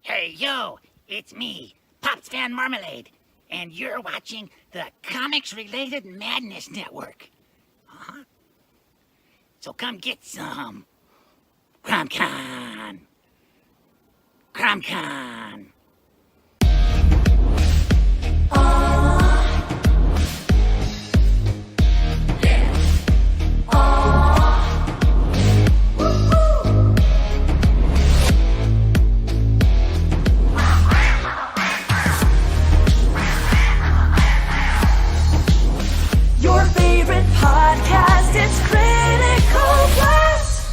Hey, yo, it's me, Pops Van Marmalade, and you're watching the Comics-Related Madness Network. Uh-huh. So come get some. CromCon. CromCon. Your favorite podcast, it's Critical Blast.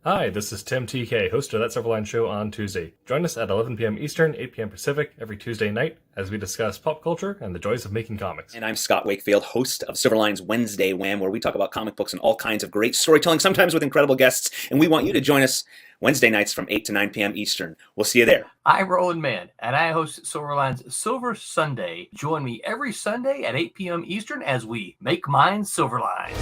Hi, this is Tim TK, host of That Silverline show on Tuesday. Join us at 11 p.m. Eastern, 8 p.m. Pacific every Tuesday night as we discuss pop culture and the joys of making comics. And I'm Scott Wakefield, host of Silverline's Wednesday Wham, where we talk about comic books and all kinds of great storytelling, sometimes with incredible guests. And we want you to join us Wednesday nights from 8 to 9 p.m. Eastern. We'll see you there. I'm Roland Mann, and I host Silverline's Silver Sunday. Join me every Sunday at 8 p.m. Eastern as we make mine Silverline.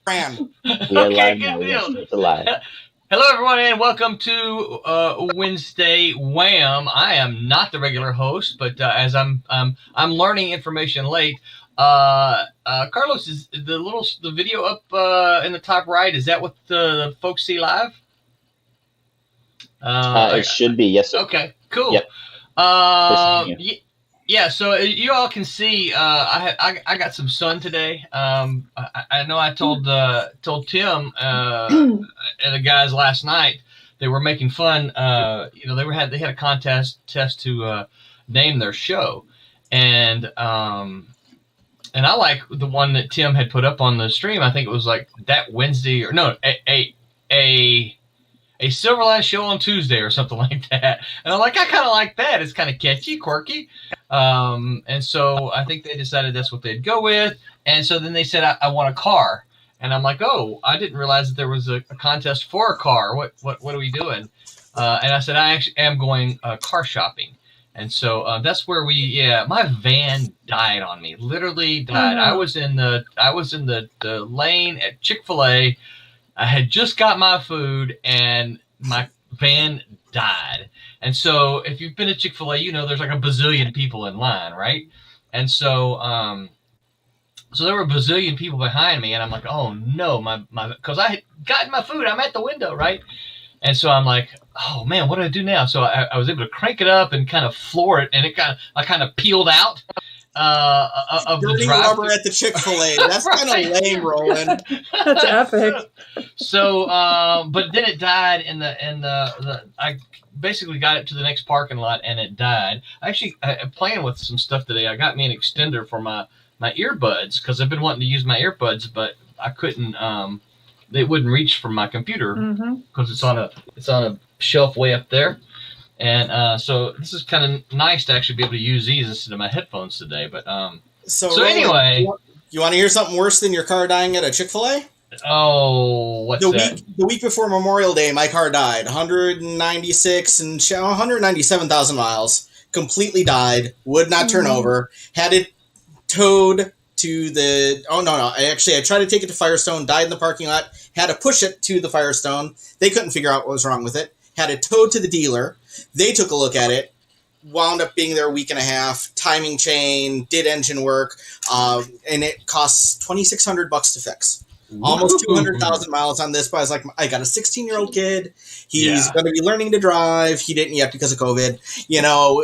Fran. We are live now. It's live. Hello, everyone, and welcome to Wednesday Wham. I am not the regular host, but as I'm learning information late. Carlos, is the video up in the top right? Is that what the folks see live? It should be, yes, sir. Okay, cool. Yep. Yeah. So you all can see. I got some sun today. I know I told Tim and the guys last night. They were making fun. They had a contest to name their show, and I like the one that Tim had put up on the stream. I think it was like that Wednesday or no, a Silverline show on Tuesday or something like that. And I'm like, I kind of like that. It's kind of catchy, quirky. And so I think they decided that's what they'd go with. And so then they said, I want a car. And I'm like, oh, I didn't realize that there was a contest for a car. What are we doing? And I said, I actually am going car shopping. And so that's where my van died on me, literally died. I was in the lane at Chick-fil-A. I had just got my food and my van died. And so if you've been at Chick-fil-A, you know there's like a bazillion people in line, right? And so so there were a bazillion people behind me, and I'm like, oh no, my because I had gotten my food. I'm at the window, right? And so I'm like, oh man, what do I do now? So I was able to crank it up and kind of floor it, and I kind of peeled out of the drive. Rubber at the Chick-fil-A. That's kind of lame, Roland. That's epic. So, but then it died in the I basically got it to the next parking lot and it died. Actually, I'm playing with some stuff today. I got me an extender for my earbuds because I've been wanting to use my earbuds, but I couldn't. They wouldn't reach from my computer because it's on a shelf way up there. And so this is kind of nice to actually be able to use these instead of my headphones today. But so Roland, anyway, you want to hear something worse than your car dying at a Chick-fil-A? Oh, what's that? The week before Memorial Day, my car died. 197,000 miles. Completely died. Would not turn over. Had it towed to the... Oh, no. I tried to take it to Firestone. Died in the parking lot. Had to push it to the Firestone. They couldn't figure out what was wrong with it. Had it towed to the dealer. They took a look at it. Wound up being there a week and a half. Timing chain. Did engine work. And it costs $2,600 to fix. Almost 200,000 miles on this, but I was like, I got a 16-year-old kid. He's going to be learning to drive. He didn't yet because of COVID.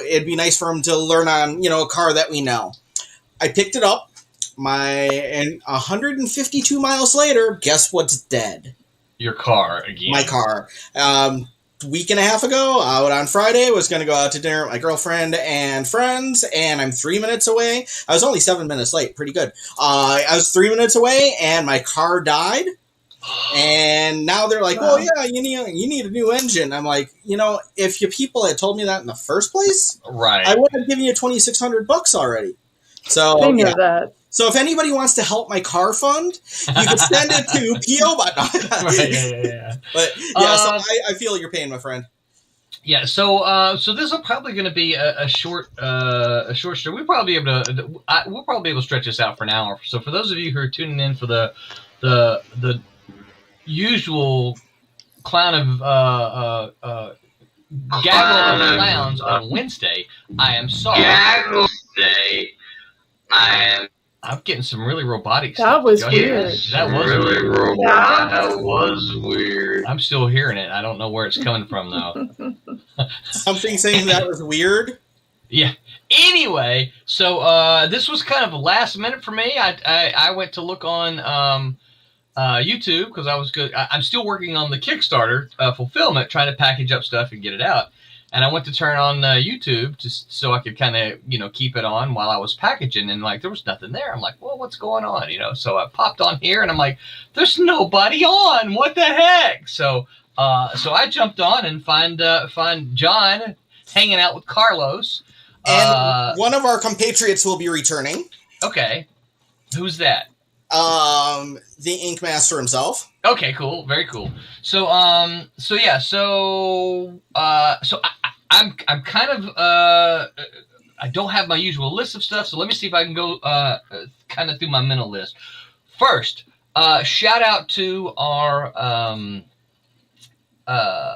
It'd be nice for him to learn on, a car that we know. I picked it up. And 152 miles later, guess what's dead? Your car again. My car. Week and a half ago, out on Friday, was going to go out to dinner with my girlfriend and friends, and I'm 3 minutes away. I was only 7 minutes late. Pretty good. I was 3 minutes away, and my car died. And now they're like, "Oh yeah, you need a new engine." I'm like, if you people had told me that in the first place, right, I would have given you $2,600 already. So I knew that. So if anybody wants to help my car fund, you can send it to P.O. Box. Yeah. But yeah, so I feel your pain, my friend. Yeah, so this is probably going to be a short story. We'll probably be able to stretch this out for an hour. So for those of you who are tuning in for the usual clown of gaggle of clowns on Wednesday, I am sorry. I'm getting some really robotic stuff. That was Y'all hear weird. that was really weird. robotic. That was weird. I'm still hearing it. I don't know where it's coming from though. Something saying that was weird. Yeah. Anyway, so this was kind of a last minute for me. I went to look on YouTube because I was good. I'm still working on the Kickstarter fulfillment, trying to package up stuff and get it out. And I went to turn on YouTube just so I could kind of, keep it on while I was packaging. And like, there was nothing there. I'm like, well, what's going on? So I popped on here and I'm like, there's nobody on. What the heck? So I jumped on and find John hanging out with Carlos. And one of our compatriots will be returning. Okay. Who's that? The Ink Master himself. Okay, cool, very cool. So I'm kind of I don't have my usual list of stuff, so let me see if I can go kind of through my mental list. First, shout out to our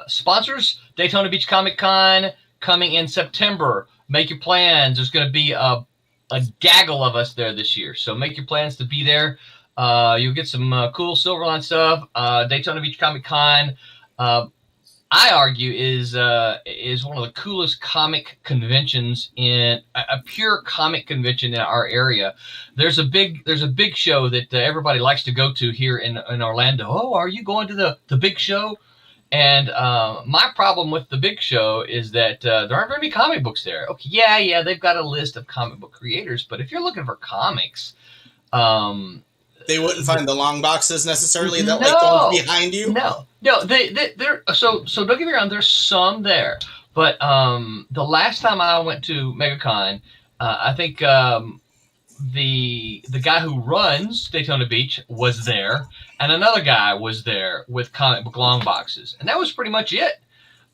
sponsors, Daytona Beach Comic Con coming in September. Make your plans. There's going to be a gaggle of us there this year, so make your plans to be there. You'll get some cool Silverline stuff. Daytona Beach Comic Con, I argue, is one of the coolest comic conventions in a pure comic convention in our area. There's a big show that everybody likes to go to here in Orlando. Oh, are you going to the big show? And my problem with the big show is that there aren't very many comic books there. Okay, yeah, they've got a list of comic book creators, but if you're looking for comics, they wouldn't find the long boxes necessarily that going behind you. No, they're so don't get me wrong. There's some there, but the last time I went to MegaCon, I think the guy who runs Daytona Beach was there, and another guy was there with comic book long boxes, and that was pretty much it.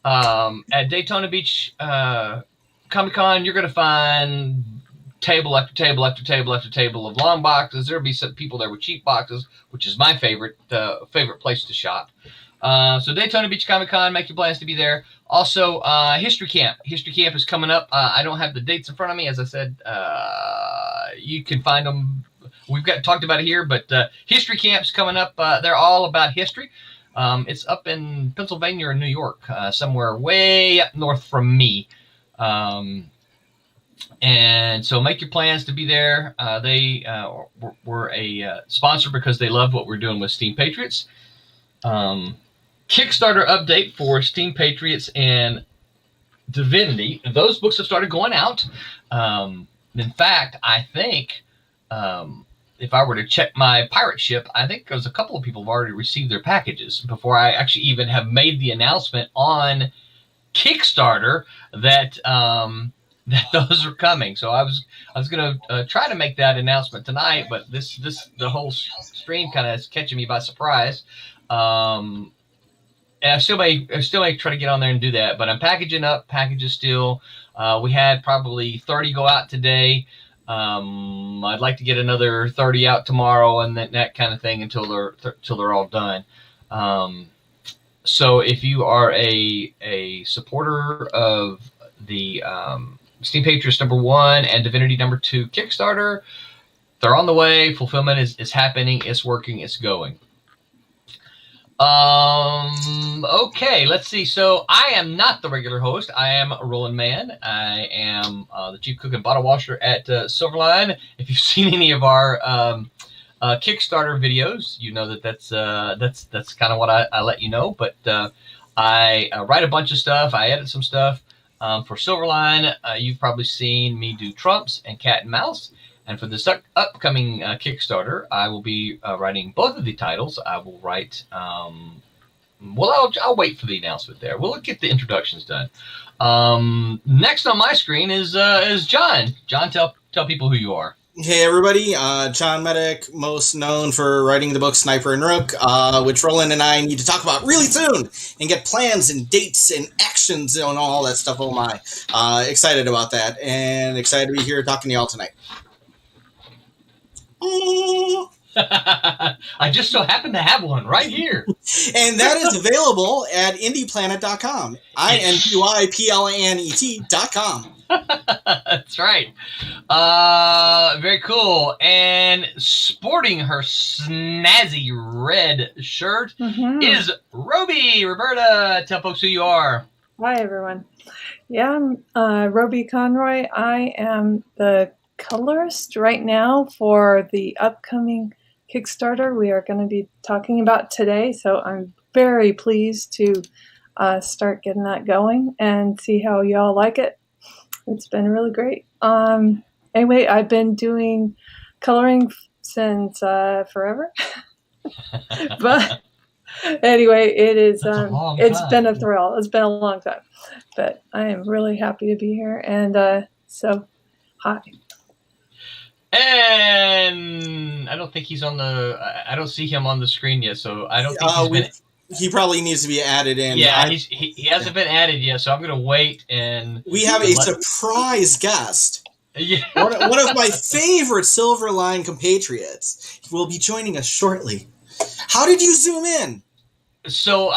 At Daytona Beach Comic Con, you're going to find table after table after table after table of long boxes. There'll be some people there with cheap boxes, which is my favorite place to shop. So Daytona Beach Comic Con, make your plans to be there. Also, History Camp. History Camp is coming up. I don't have the dates in front of me. As I said, you can find them. We've talked about it here, but History Camp's coming up. They're all about history. It's up in Pennsylvania or New York, somewhere way up north from me. And so make your plans to be there. They were a sponsor because they love what we're doing with Steam Patriots. Kickstarter update for Steam Patriots and Divinity. Those books have started going out. In fact, I think if I were to check my pirate ship, I think there's a couple of people have already received their packages before I actually even have made the announcement on Kickstarter that those are coming. So I was going to try to make that announcement tonight, but the whole stream kind of is catching me by surprise. And I still may try to get on there and do that, but I'm packaging up packages still. We had probably 30 go out today. I'd like to get another 30 out tomorrow, and that kind of thing until they're all done. So if you are a supporter of the Steam Patriots #1 and Divinity #2 Kickstarter, they're on the way. Fulfillment is happening. It's working. It's going. Okay, let's see. So I am not the regular host. I am Roland Mann. I am the chief cook and bottle washer at Silverline. If you've seen any of our Kickstarter videos, you know that's kind of what I let you know. But I write a bunch of stuff. I edit some stuff for Silverline. You've probably seen me do Trumps and Cat and Mouse. And for this upcoming Kickstarter, I will be writing both of the titles. I will write. I'll wait for the announcement there. We'll get the introductions done. Next on my screen is John. John, tell people who you are. Hey everybody, John Medic, most known for writing the book Sniper and Rook, which Roland and I need to talk about really soon and get plans and dates and actions and all that stuff. Oh my, excited about that and excited to be here talking to y'all tonight. I just so happen to have one right here. And that is available at indieplanet.com. INDYPLANET.com. That's right. Very cool. And sporting her snazzy red shirt is Roberta. Tell folks who you are. Hi, everyone. Yeah, I'm Roby Conroy. I am the colorist right now for the upcoming Kickstarter we are going to be talking about today. So I'm very pleased to start getting that going and see how y'all like it. It's been really great. Anyway, I've been doing coloring since forever. But anyway, it is. It's been a thrill. It's been a long time, but I am really happy to be here. And so, hi. And I don't think he's on the. I don't see him on the screen yet, so I don't think he's been. He probably needs to be added in. Yeah, he hasn't been added yet, so I'm going to wait and. We have a surprise guest. Yeah. One of my favorite Silverline compatriots will be joining us shortly. How did you zoom in? So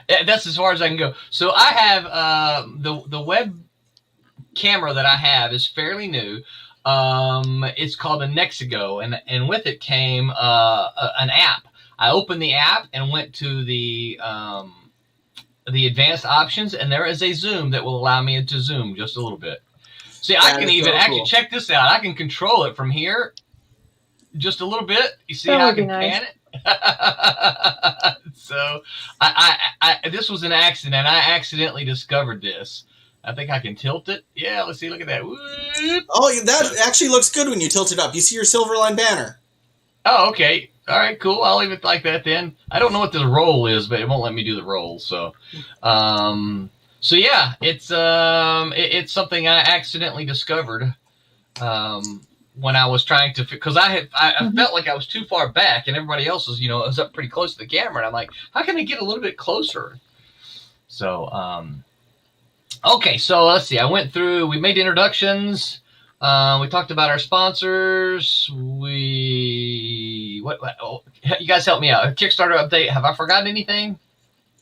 that's as far as I can go. So I have the web camera that I have is fairly new. It's called a Nexigo, and with it came an app. I opened the app and went to the advanced options, and there is a zoom that will allow me to zoom just a little bit. See, I can even actually check this out. I can control it from here just a little bit. You see how I can pan it? So I this was an accident. I accidentally discovered this. I think I can tilt it. Yeah, let's see. Look at that. Whoop. Oh, that actually looks good when you tilt it up. You see your Silverline banner. Oh, okay. All right, cool. I'll leave it like that then. I don't know what this roll is, but it won't let me do the roll. So, so yeah, it's something I accidentally discovered when I was trying to, because I felt like I was too far back, and everybody else was, was up pretty close to the camera, and I'm like, how can I get a little bit closer? So, okay, so let's see. I went through. We made introductions. We talked about our sponsors. What? Oh, you guys help me out. A Kickstarter update. Have I forgotten anything?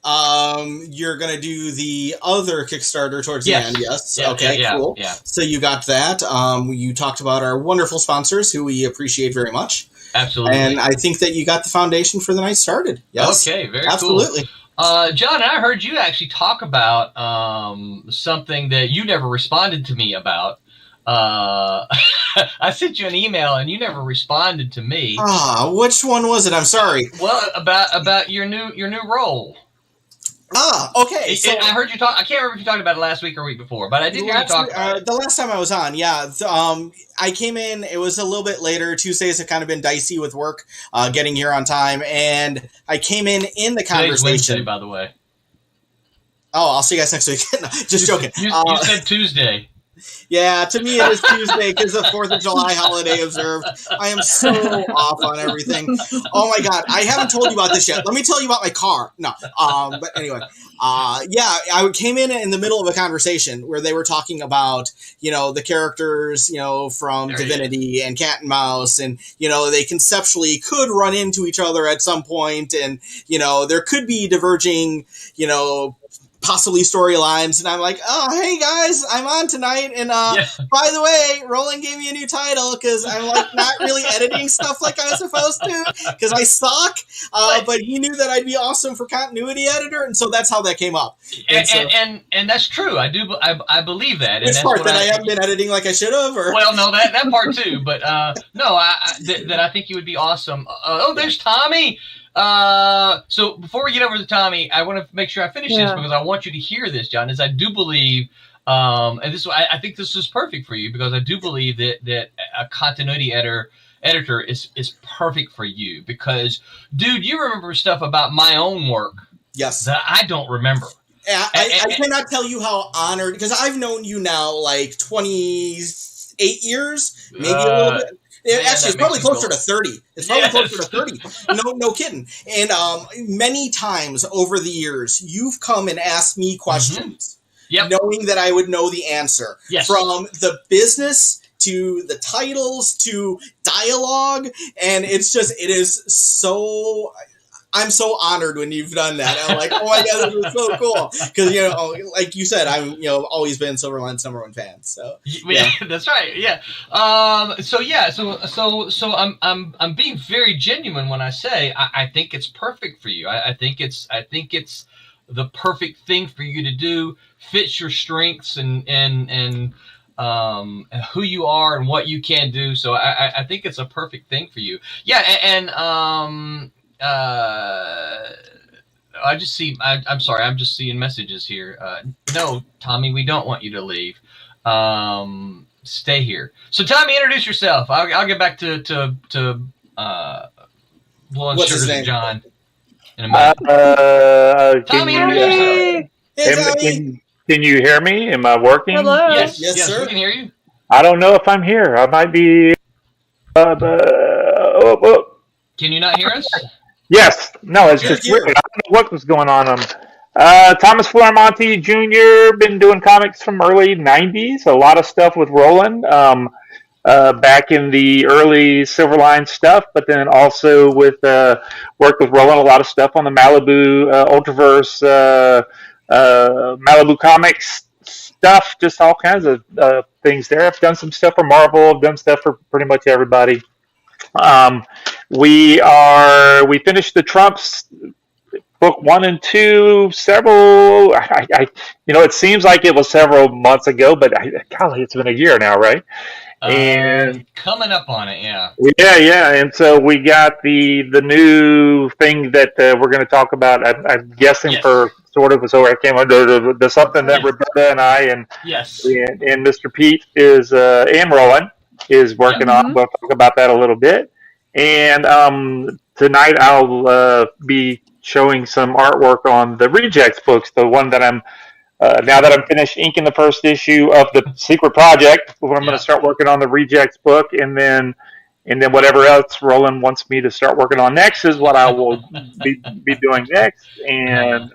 You're gonna do the other Kickstarter towards the end. Yes. Yeah, okay. Cool. Yeah. So you got that. You talked about our wonderful sponsors, who we appreciate very much. Absolutely. And I think that you got the foundation for the night started. Yes. Okay. Very absolutely. Cool. John, I heard you actually talk about something that you never responded to me about. I sent you an email and you never responded to me. Which one was it? I'm sorry. Well, about your new role. Okay. So I heard you talk. I can't remember if you talked about it last week or week before, but I did hear you talk about it. The last time I was on, yeah. I came in. It was a little bit later. Tuesdays have kind of been dicey with work, getting here on time, and I came in the conversation. Today's Wednesday, by the way. Oh, I'll see you guys next week. No, just joking. You said Tuesday. Yeah, to me it is Tuesday because the 4th of July holiday observed. I am so off on everything. Oh my God, I haven't told you about this yet. Let me tell you about my car. No, but anyway, yeah, I came in the middle of a conversation where they were talking about, the characters, from Divinity and Cat and Mouse, and, they conceptually could run into each other at some point, and, there could be diverging, possibly storylines, and I'm like, oh, hey guys, I'm on tonight, and by the way, Roland gave me a new title because I'm like not really editing stuff like I was supposed to because I suck, but he knew that I'd be awesome for continuity editor, and so that's how that came up. And that's true. I do. I believe that. Which part that I haven't been editing like I should have? Or? Well, no, that part too, but no, that I think you would be awesome. Oh, there's Tommy. So before we get over to Tommy, I want to make sure I finish this because I want you to hear this, John, is I do believe, and this I think this is perfect for you because I do believe that a continuity editor is perfect for you because, dude, you remember stuff about my own work. Yes. That I don't remember. I cannot tell you how honored, because I've known you now like 28 years, maybe a little bit. Actually, it's probably closer to 30. It's probably closer to 30. No kidding. And many times over the years, you've come and asked me questions, knowing that I would know the answer. Yes. From the business to the titles to dialogue, and it is so. I'm so honored when you've done that. I'm like, oh my god, this is so cool. Because like you said, I'm always been Silverline's #1 fan. So yeah, that's right. Yeah. So I'm being very genuine when I say I think it's perfect for you. I think it's the perfect thing for you to do. Fits your strengths and who you are and what you can do. So I think it's a perfect thing for you. Yeah, and I just see. I'm sorry. I'm just seeing messages here. No, Tommy, we don't want you to leave. Stay here. So, Tommy, introduce yourself. I'll get back to blowing sugars and John in a minute. Tommy, introduce yourself. Hey, Tommy. Can you hear me? Am I working? Hello. Yes, sir. We can hear you. I don't know if I'm here. I might be. Can you not hear us? Yes. No, it's just weird. I don't know what was going on. Thomas Flormonti Jr. Been doing comics from early '90s. A lot of stuff with Roland. Back in the early Silverline stuff, but then also with worked with Roland a lot of stuff on the Malibu Ultraverse, Malibu Comics stuff, just all kinds of things there. I've done some stuff for Marvel. I've done stuff for pretty much everybody. We finished the Trumps book 1 and 2 several. It seems like it was several months ago, but golly, it's been a year now, right? And coming up on it, yeah. Yeah. And so we got the new thing that we're going to talk about. I'm guessing for sort of. So I came under the something that Roberta and I and Mr. Pete is and Roland is working on. We'll talk about that a little bit. And tonight I'll be showing some artwork on the Rejects books, the one that I'm. Now that I'm finished inking the first issue of the Secret Project, I'm going to start working on the Rejects book, and then whatever else Roland wants me to start working on next is what I will be doing next. And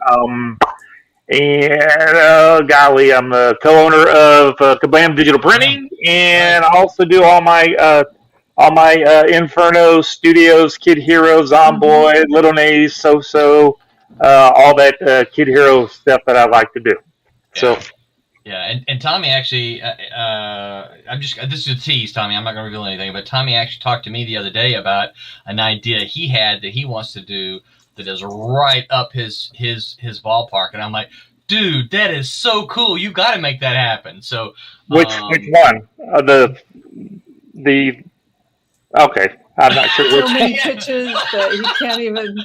golly, I'm the co-owner of Kablam Digital Printing, and I also do all my Inferno Studios, Kid Hero, Zomboid, Little Nays, So, all that Kid Hero stuff that I like to do. So, and Tommy actually, this is a tease, Tommy. I'm not going to reveal anything, but Tommy actually talked to me the other day about an idea he had that he wants to do that is right up his ballpark, and I'm like, dude, that is so cool. You got to make that happen. So, which one? The okay, I'm not sure which. So many pitches that he can't even.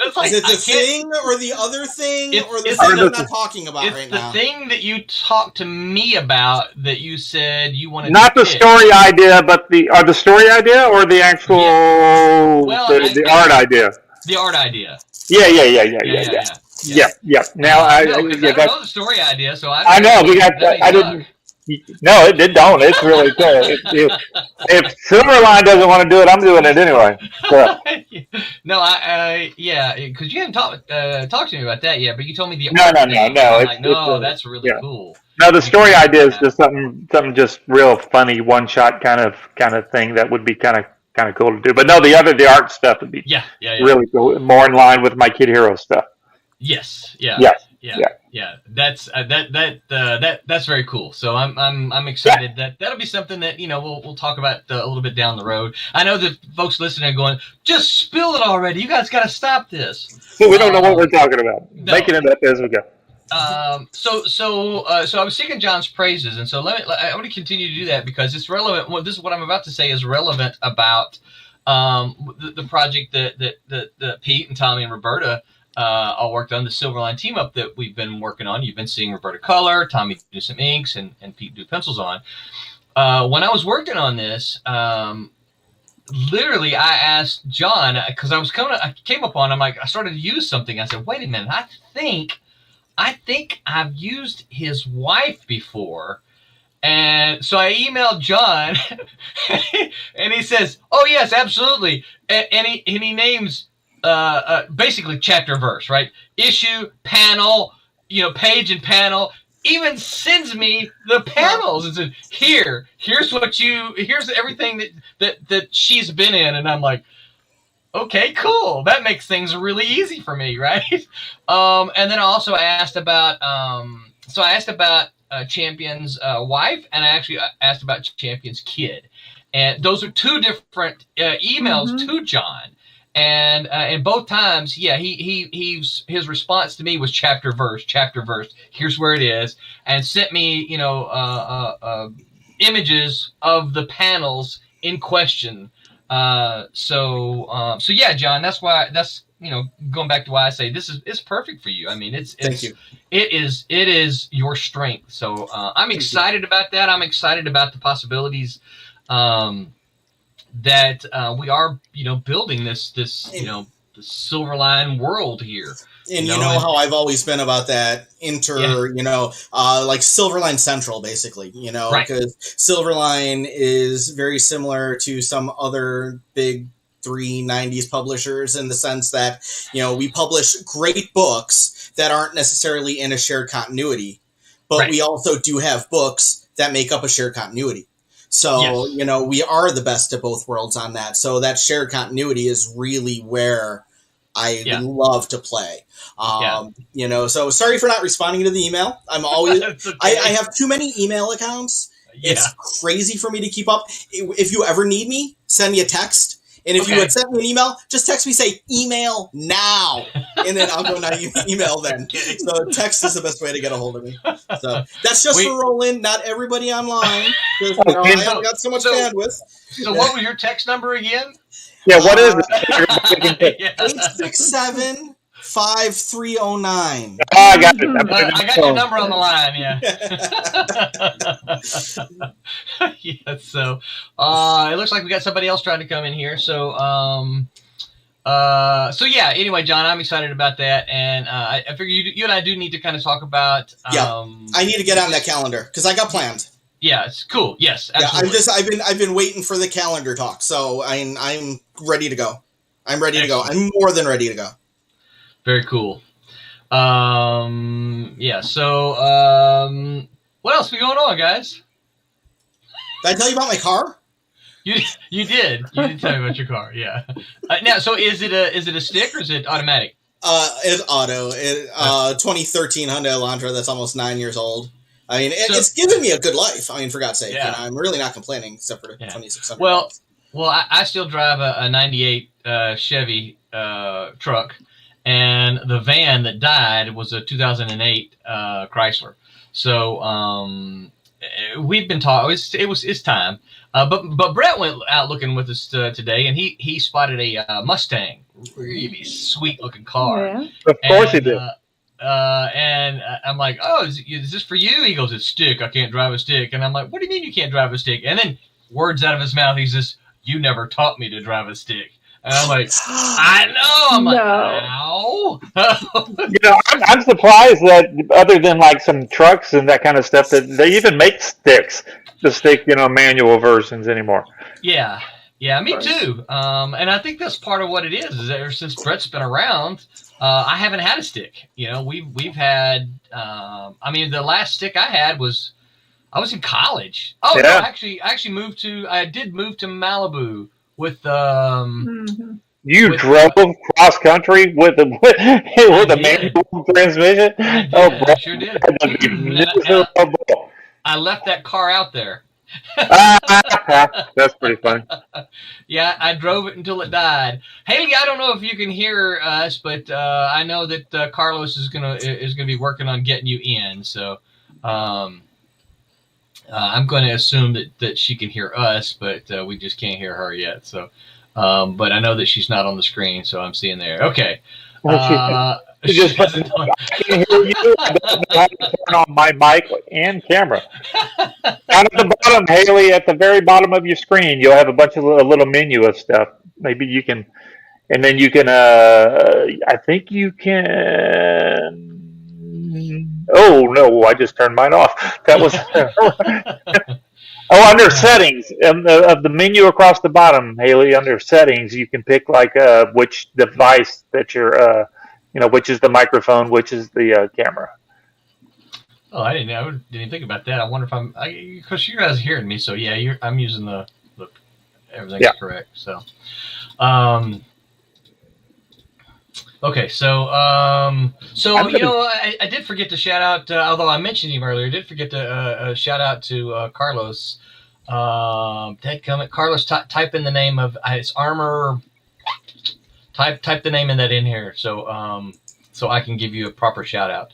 Is it the thing or the other thing or the thing I'm not talking about right now? It's the thing that you talked to me about that you said you wanted not to the pitch. Story idea, but the story idea or the actual the art idea? The art idea. Yeah. Now I don't know the story idea, so I know we got. I didn't. No, it don't. It's really cool. If Silverline doesn't want to do it, I'm doing it anyway. So. No, because you haven't talked to me about that yet. But you told me the no. I'm like, that's really cool. No, the story idea is just something just real funny, one shot kind of thing that would be kind of cool to do. But no, the art stuff would be really cool, more in line with my Kid Hero stuff. Yes. Yeah, that's that's very cool. So I'm excited that that'll be something that we'll talk about a little bit down the road. I know that folks listening are going, just spill it already. You guys got to stop this. We don't know what we're talking about. No. Making it up as we go. So I was singing John's praises, and so I want to continue to do that because it's relevant. Well, this is what I'm about to say is relevant about the project that Pete and Tommy and Roberta. All worked on the Silverline team up that we've been working on. You've been seeing Roberta color, Tommy do some inks, and Pete do pencils on. When I was working on this, literally I asked John because I came upon. I started to use something. I said, "Wait a minute! I think I've used his wife before." And so I emailed John, and he says, "Oh yes, absolutely," and he names. Basically chapter verse, right? Issue, panel, page and panel, even sends me the panels and said, here's everything that she's been in. And I'm like, okay, cool. That makes things really easy for me, right? And then I also asked about, Champion's wife, and I actually asked about Champion's kid. And those are two different emails to John. And both times, yeah, his response to me was chapter verse. Here's where it is, and sent me, images of the panels in question. So yeah, John, that's going back to why I say it's perfect for you. I mean, Thank you. It is your strength. So I'm excited about that. I'm excited about the possibilities. That we are, building this the Silverline world here. And you know how I've always been about that like Silverline Central, basically, because Silverline is very similar to some other big 390s publishers in the sense that, we publish great books that aren't necessarily in a shared continuity, but we also do have books that make up a shared continuity. So, we are the best of both worlds on that. So that shared continuity is really where I love to play. So sorry for not responding to the email. I'm always, okay. I have too many email accounts. Yeah. It's crazy for me to keep up. If you ever need me, send me a text. And if you had sent me an email, just text me, say, email now. And then I'll go now email then. So text is the best way to get a hold of me. So that's just for Roland, not everybody online. Because I haven't got so much bandwidth. So what was your text number again? Yeah, what is it? 867-5309. Oh, I got it. I got your number on the line, yeah. So it looks like we got somebody else trying to come in here. So yeah, anyway, John, I'm excited about that. And I figure you and I do need to kind of talk about I need to get on that calendar because I got planned. Yeah, it's cool. Yes, absolutely. Yeah, I've been waiting for the calendar talk, so I'm ready to go. I'm ready to go. I'm more than ready to go. Very cool. Yeah. So what else be going on, guys? Did I tell you about my car? You did. You did tell me about your car. Yeah. Now, so is it a stick or is it automatic? It's auto. 2013 Hyundai Elantra. That's almost 9 years old. I mean, it's given me a good life. I mean, for God's sake, I'm really not complaining, except for the 2,600. Well, I still drive a 98 Chevy truck, and the van that died was a 2008 Chrysler. So we've been talking. It's time. But Brett went out looking with us today, and he spotted a Mustang, really sweet looking car. Yeah. Of course he did. And I'm like, oh, is this for you? He goes, it's stick. I can't drive a stick. And I'm like, what do you mean you can't drive a stick? And then words out of his mouth, he says, you never taught me to drive a stick. And I'm like, I know. I'm like, no. I'm surprised that other than like some trucks and that kind of stuff, that they even make sticks, the stick, manual versions anymore. Yeah. Yeah, me too. And I think that's part of what it is ever since Brett's been around, I haven't had a stick. We've had, the last stick I had I was in college. Oh, yeah. No, I did move to Malibu with, You drove cross country with a manual transmission? I sure did. I left that car out there. That's pretty funny. Yeah, I drove it until it died. Haley, I don't know if you can hear us, but I know that Carlos is gonna be working on getting you in. So I'm going to assume that she can hear us, but we just can't hear her yet. So, but I know that she's not on the screen, so I'm seeing there. Okay. I can hear you. I don't know how to turn on my mic and camera. Down at the bottom, Haley, at the very bottom of your screen, you'll have a bunch of a little menu of stuff. Maybe you can, and then you can. I think you can. Oh no! I just turned mine off. That was. Oh, under settings of the menu across the bottom, Haley. Under settings, you can pick like which device that you're, which is the microphone, which is the camera. Oh, I didn't even think about that. I wonder if because you guys are hearing me, so yeah, I'm using the everything's correct. So, okay, so I did forget to shout out, although I mentioned him earlier, I did forget to shout out to Carlos. Carlos, type in the name of his armor. Type the name in that in here, so so I can give you a proper shout out.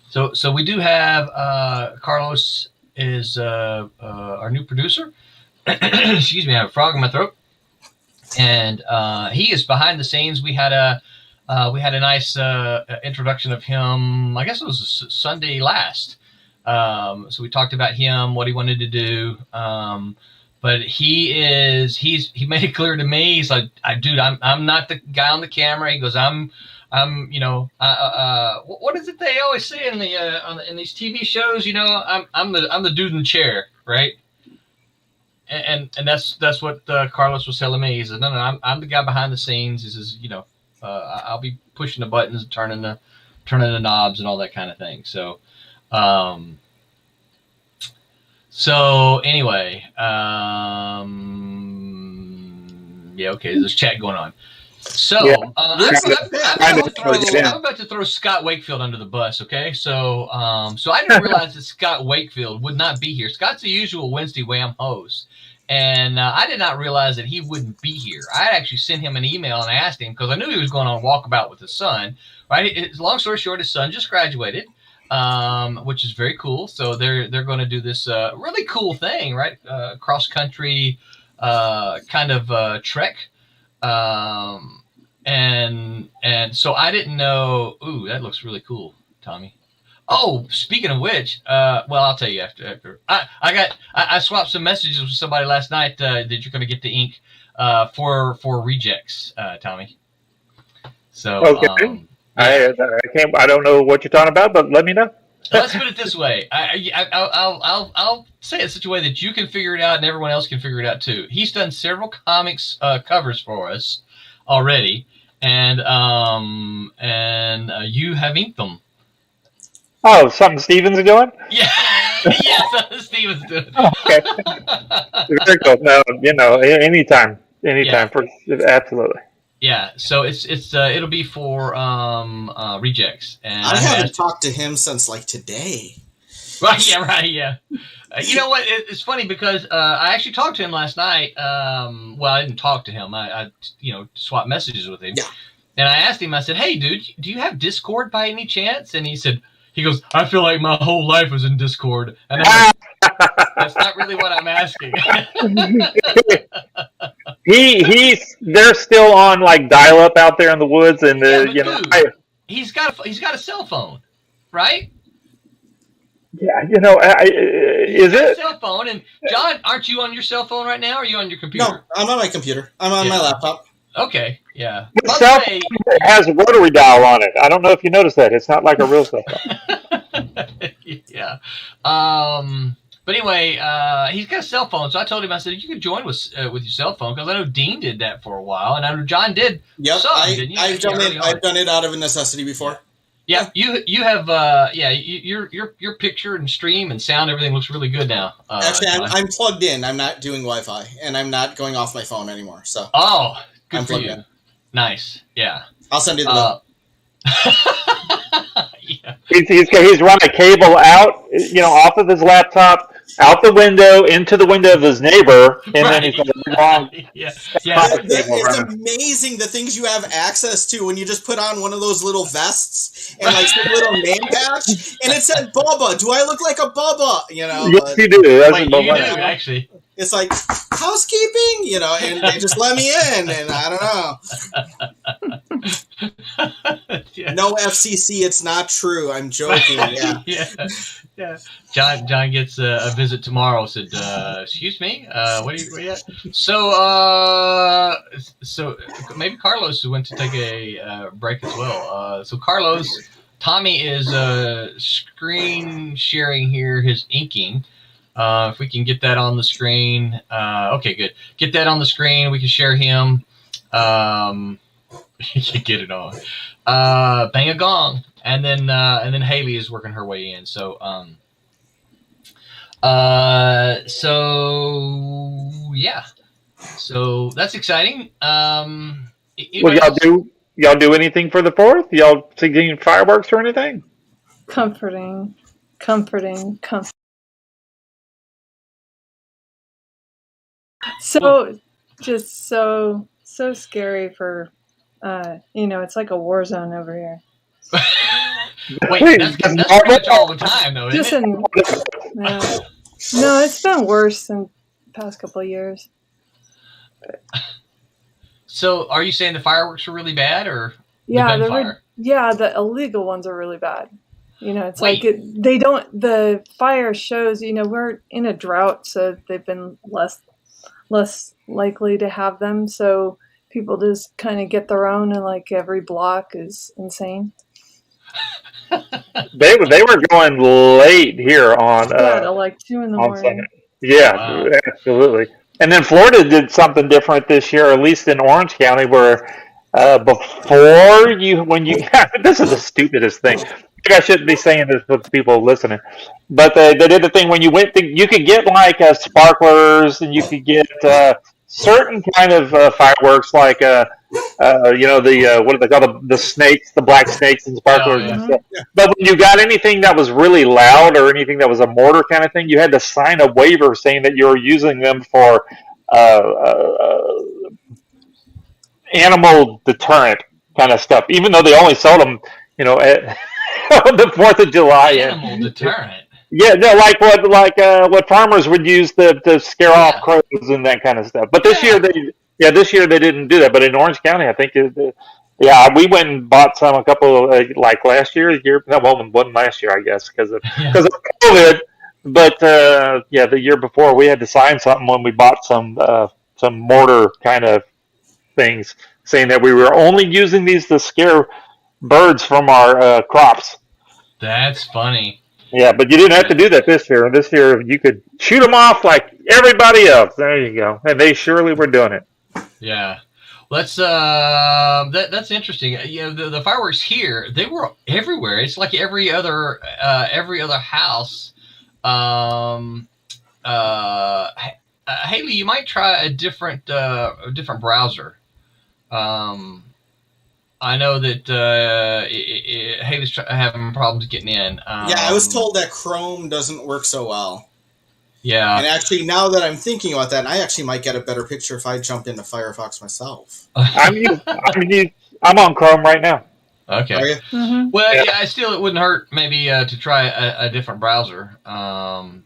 So we do have Carlos is our new producer. Excuse me, I have a frog in my throat, and he is behind the scenes. We had a nice introduction of him. I guess it was Sunday last. So we talked about him, what he wanted to do. But he made it clear to me. He's like, dude, I'm not the guy on the camera. He goes, what is it they always say in in these TV shows? I'm the dude in the chair, right? And that's what Carlos was telling me. He said, no, I'm the guy behind the scenes. He says, I'll be pushing the buttons, and turning the knobs, and all that kind of thing. So, anyway, okay, there's chat going on. So I'm about to throw Scott Wakefield under the bus. Okay, so I didn't realize that Scott Wakefield would not be here. Scott's the usual Wednesday Wham host, and I did not realize that he wouldn't be here. I actually sent him an email and asked him, because I knew he was going on a walkabout with his son. Right, long story short, his son just graduated, which is very cool. So they're going to do this really cool thing, right? Cross country kind of trek. And so I didn't know. Ooh, that looks really cool, Tommy. Oh, speaking of which, well, I'll tell you after. I swapped some messages with somebody last night that you're going to get the ink for rejects, Tommy. So okay. I don't know what you're talking about, but let me know. Let's put it this way. I'll say it in such a way that you can figure it out and everyone else can figure it out too. He's done several comics covers for us already, and you have inked them. Oh, something Stevens is doing? Yeah, yeah, something Stevens doing. Okay, very cool. No, anytime, absolutely. Yeah, so it'll be for rejects, and I haven't talked to him since like today. Right, yeah. You know what? It's funny because I actually talked to him last night. Well, I didn't talk to him. I swapped messages with him. Yeah. And I asked him. I said, "Hey, dude, do you have Discord by any chance?" And he goes, "I feel like my whole life was in Discord." And I'm like, that's not really what I'm asking. They're still on like dial up out there in the woods, and he's got a cell phone, right? Yeah, is it a cell phone? And John, aren't you on your cell phone right now? Or are you on your computer? No, I'm on my computer. I'm on my laptop. Okay, yeah. The cell phone has a rotary dial on it. I don't know if you noticed that. It's not like a real cell phone. Yeah. But anyway, he's got a cell phone, so I told him, I said, you can join with your cell phone, because I know Dean did that for a while, and I know John did. Yep, didn't you? I've done it out of a necessity before. Yeah, you have your picture and stream and sound, everything looks really good now. Actually, I'm plugged in. I'm not doing Wi-Fi, and I'm not going off my phone anymore. So good I'm for you. In. Nice, yeah. I'll send you the bill. Yeah. He's run a cable out, off of his laptop, out the window, into the window of his neighbor, and then he's got a long. Yeah. It's amazing the things you have access to when you just put on one of those little vests and like some little name patch, and it said Bubba. Do I look like a Bubba? Yes, you do. You do, actually. It's like housekeeping, and they just let me in, and I don't know. Yeah. No FCC, it's not true. I'm joking. Yeah. John gets a visit tomorrow. Said, "Excuse me, where are you at?" So maybe Carlos went to take a break as well. So Carlos, Tommy is screen sharing here his inking. If we can get that on the screen. Okay, good. Get that on the screen. We can share him. You get it on. Bang a gong, and then Haley is working her way in. So yeah, so that's exciting. Well, y'all do anything for the 4th? Y'all singing fireworks or anything? Comforting. So just so scary for it's like a war zone over here. Wait, that's pretty much all the time, though, isn't it? No, it's been worse in the past couple of years. So, are you saying the fireworks are really bad, or the illegal ones are really bad. It's the fire shows. We're in a drought, so they've been less likely to have them. So people just kind of get their own, and like every block is insane. They were going late here on till like 2 in the morning. Sunday. Yeah, absolutely. And then Florida did something different this year, at least in Orange County, where this is the stupidest thing. I shouldn't be saying this with people listening, but they did the thing when you you could get like sparklers, and you could get certain kind of fireworks, like what do they call the snakes, the black snakes and sparklers and stuff. Yeah. But when you got anything that was really loud or anything that was a mortar kind of thing, you had to sign a waiver saying that you were using them for animal deterrent kind of stuff, even though they only sold them, at on the 4th of July. Animal deterrent. Yeah, no, like what farmers would use to scare off crows and that kind of stuff. But this year they didn't do that. But in Orange County, I think we went and bought a couple like last year. Wasn't last year, I guess, because of COVID. But the year before, we had to sign something when we bought some mortar kind of things, saying that we were only using these to scare birds from our crops. That's funny. Yeah, but you didn't have to do that this year. This year, you could shoot them off like everybody else. There you go. And they surely were doing it. Yeah. That's interesting. The fireworks here, they were everywhere. It's like every other house. Haley, you might try a different browser. I know that Haley's having problems getting in. I was told that Chrome doesn't work so well. Yeah. And actually, now that I'm thinking about that, I actually might get a better picture if I jump into Firefox myself. I'm on Chrome right now. Okay. Are you? Mm-hmm. Well, yeah, still, it wouldn't hurt maybe to try a different browser. Weren't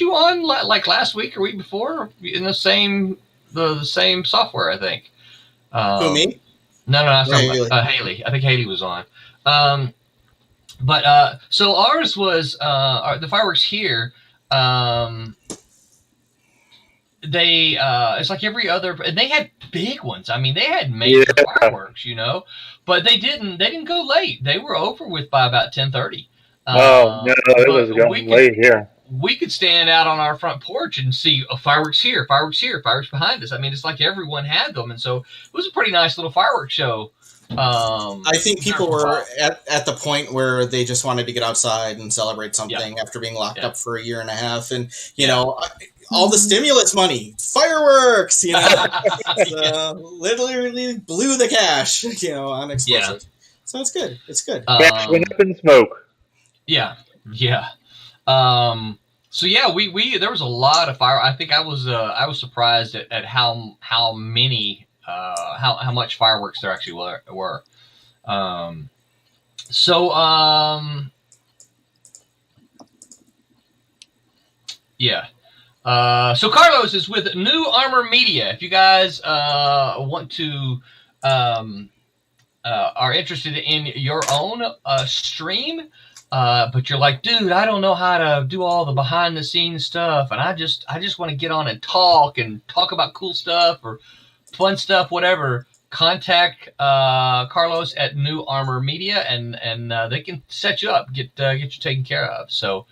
you on like last week or week before in the same software? I think. Who, me? No, Haley. Haley. I think Haley was on. So ours was the fireworks here. It's like every other, and they had big ones. I mean, they had major fireworks, but they didn't go late. They were over with by about 10:30. No, it was going late here. We could stand out on our front porch and see fireworks here, fireworks behind us. I mean, it's like everyone had them, and so it was a pretty nice little fireworks show. I think people were at the point where they just wanted to get outside and celebrate something after being locked up for a year and a half, and all the stimulus money, fireworks, literally blew the cash, on explosives. Yeah. So it's good. It's good. Cash went up in smoke. Yeah. So yeah, we there was a lot of fire. I think I was surprised at how many how much fireworks there actually were. So Carlos is with New Armor Media. If you guys want to are interested in your own stream. But you're like, dude, I don't know how to do all the behind the scenes stuff, and I just want to get on and talk about cool stuff or fun stuff, whatever. Contact Carlos at New Armor Media, and they can set you up, get you taken care of. So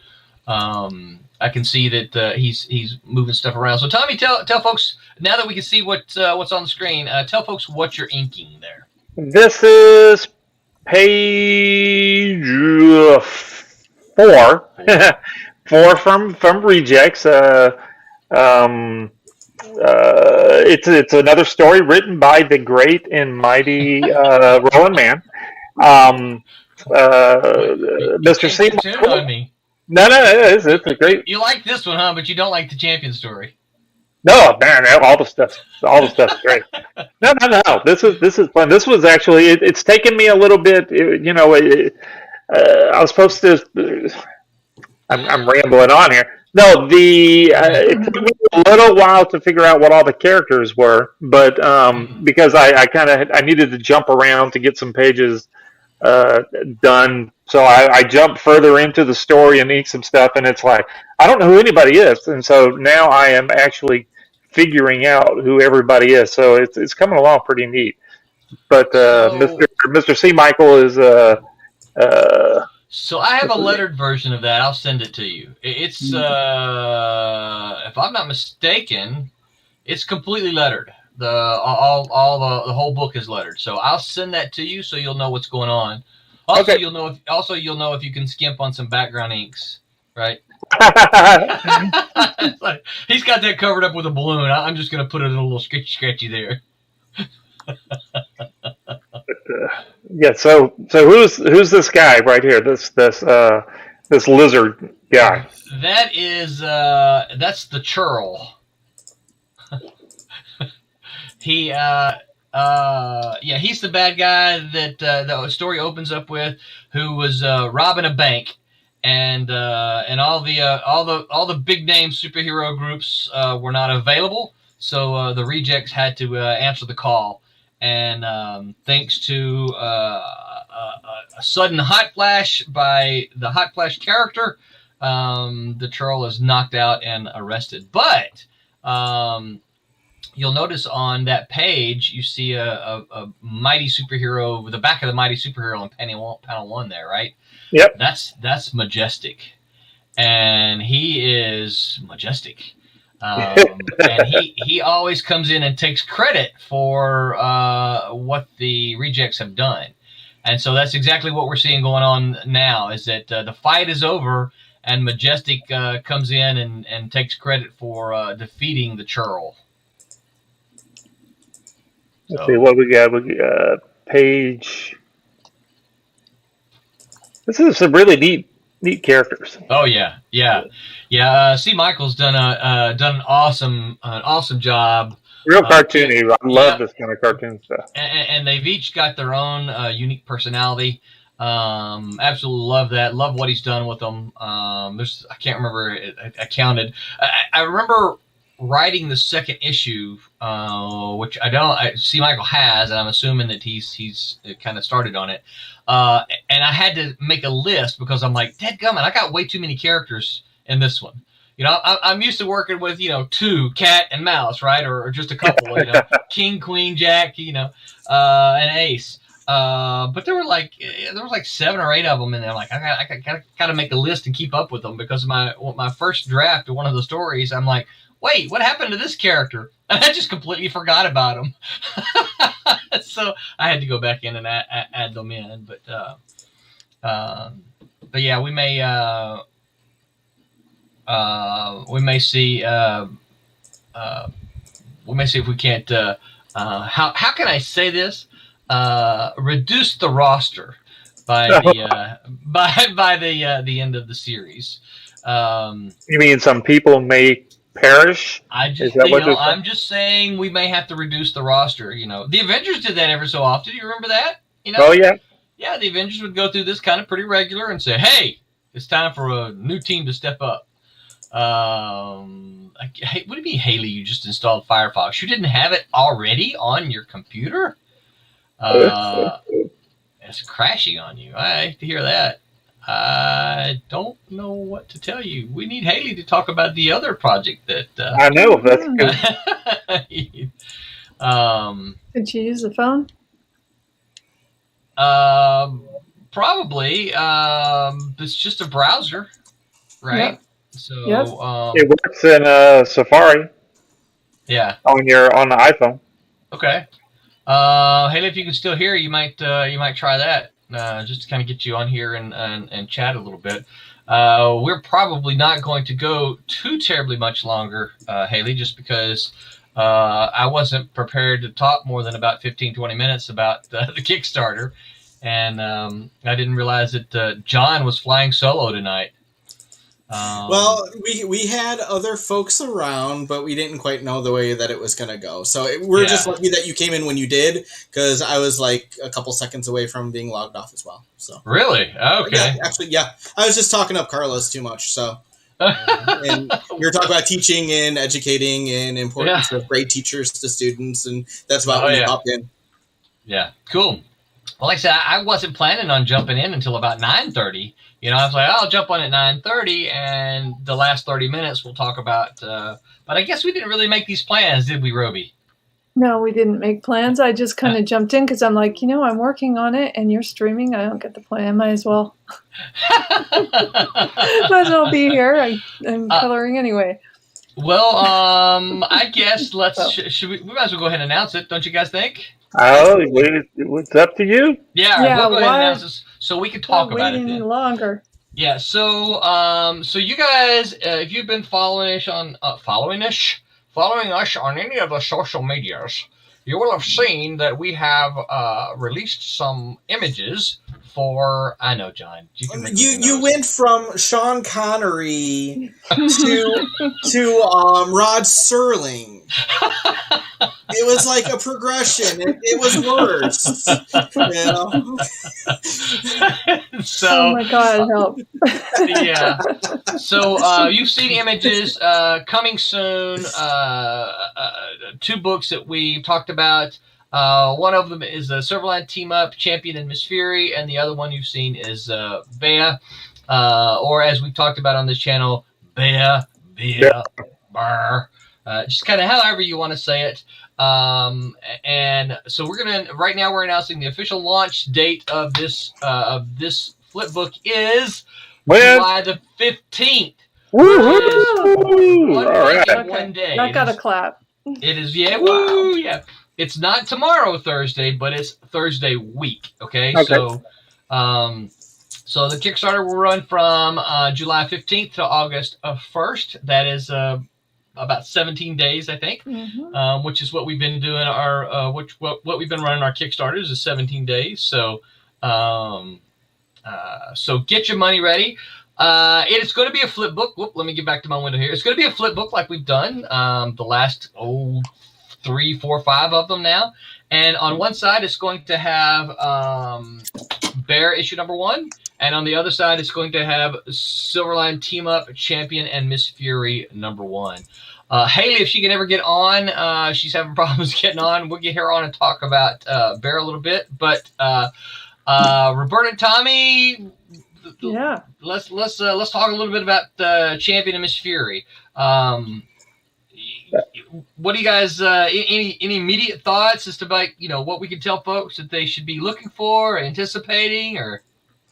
I can see that he's moving stuff around. So Tommy, tell folks, now that we can see what's on the screen, tell folks what you're inking there. This is page 4. 4 from Rejects. It's another story written by the great and mighty Roland Mann. Mr. C. On me. No, it's a great. You like this one, huh? But you don't like the champion story. No, man, all the stuff's great. No. This is fun. This was actually it's taken me a little bit. I was supposed to. I'm rambling on here. No, it took me a little while to figure out what all the characters were, but because I needed to jump around to get some pages done, so I jumped further into the story and ink some stuff, and it's like I don't know who anybody is, and so now I am actually figuring out who everybody is. So it's coming along pretty neat. But Mr. C. Michael is So I have a lettered version of that. I'll send it to you. It's if I'm not mistaken, it's completely lettered. The whole book is lettered. So I'll send that to you so you'll know what's going on. Also, Okay. you'll know if you can skimp on some background inks, right? He's got that covered up with a balloon. I'm just gonna put it in a little scratchy there. Yeah. So who's this guy right here? This lizard guy. That is that's the churl. He's the bad guy that the story opens up with, who was robbing a bank, and all the big name superhero groups were not available, so the Rejects had to answer the call, and thanks to a sudden hot flash by the hot flash character, the churl is knocked out and arrested. But you'll notice on that page, you see a mighty superhero, the back of the mighty superhero on panel 1 there, right? Yep. That's Majestic. And he is majestic. And he always comes in and takes credit for what the Rejects have done. And so that's exactly what we're seeing going on now, is that the fight is over and Majestic comes in and takes credit for defeating the churl. Let's see what we got. We got page. This is some really neat characters. Oh yeah. C. Michael's done an awesome job. Real cartoony. I love this kind of cartoon stuff. And they've each got their own unique personality. Absolutely love that. Love what he's done with them. I can't remember. I counted. I remember writing the second issue, which C. Michael has, and I'm assuming that he's kind of started on it. And I had to make a list because I'm like, dadgummit, I got way too many characters in this one. I'm used to working with 2, cat and mouse, right, or just a couple, king, queen, jack, and ace. But there was like 7 or 8 of them, and I'm like, I gotta make a list and keep up with them, because my first draft of one of the stories, I'm like, wait, what happened to this character? And I just completely forgot about him. So I had to go back in and add them in. But yeah, we may see if we can't. How can I say this? Reduce the roster by the end of the series. You mean some people may perish? I'm just saying we may have to reduce the roster. The Avengers did that every so often. Do you remember that? Oh yeah. Yeah, the Avengers would go through this kind of pretty regular and say, "Hey, it's time for a new team to step up." What do you mean, Haley? You just installed Firefox? You didn't have it already on your computer? It's crashing on you. I hate to hear that. I don't know what to tell you. We need Haley to talk about the other project that. I know, that's good. Did you use the phone? Probably. It's just a browser, right? Yep. So Yep. It works in Safari yeah. on the iPhone. Okay. Haley, if you can still hear, you might try that just to kind of get you on here and chat a little bit. We're probably not going to go too terribly much longer, Haley, just because I wasn't prepared to talk more than about 15-20 minutes about the Kickstarter, and I didn't realize that John was flying solo tonight. Well, we had other folks around, but we didn't quite know the way that it was going to go. So we're just lucky that you came in when you did, because I was like a couple seconds away from being logged off as well. So really, okay. Yeah, actually, yeah. I was just talking up Carlos too much. So, and we were talking about teaching and educating and importance of great teachers to students, and that's about when you popped in. Yeah, cool. Well, like I said, I wasn't planning on jumping in until about 9:30. You know, I was like, I'll jump on at 9:30, and the last 30 minutes we'll talk about. But I guess we didn't really make these plans, did we, Roby? No, we didn't make plans. I just kind of jumped in because I'm like, I'm working on it, and you're streaming. I don't get the plan. Might as well. Might as well be here. I'm coloring anyway. Well, I guess should we might as well go ahead and announce it, don't you guys think? Oh, it's up to you. Yeah, we'll go ahead and announce this so we can talk about it. Wait any longer. Yeah, so you guys, if you've been following us on any of the social medias, you will have seen that we have released some images for. I know, John. You went from Sean Connery to Rod Serling. It was like a progression. It was worse. So, oh my God, help. Yeah. So you've seen images coming soon. 2 books that we talked about. One of them is the Silverline Team Up, Champion and Miss Fury, and the other one you've seen is Bea, or as we talked about on this channel, Bea, Bar. Just kind of however you want to say it. And so right now we're announcing the official launch date of this flip book is July the 15th. Woo! One right. One day. I got a clap. It is, woo, yeah. It's not tomorrow Thursday, but it's Thursday week. Okay. So the Kickstarter will run from July 15th to August 1st. That is about 17 days, I think, which is what we've been doing. What we've been running our Kickstarters is 17 days. So, so get your money ready. It's going to be a flip book. Whoop, let me get back to my window here. It's going to be a flip book like we've done the last 3, 4, 5 of them now. And on one side, it's going to have Bear issue number 1. And on the other side, it's going to have Silverline Team Up, Champion, and Miss Fury number 1. Haley, if she can ever get on, she's having problems getting on. We'll get her on and talk about Bear a little bit. But Roberta and Tommy, let's talk a little bit about Champion and Miss Fury. What do you guys? Any immediate thoughts as to what we can tell folks that they should be looking for, or anticipating, or?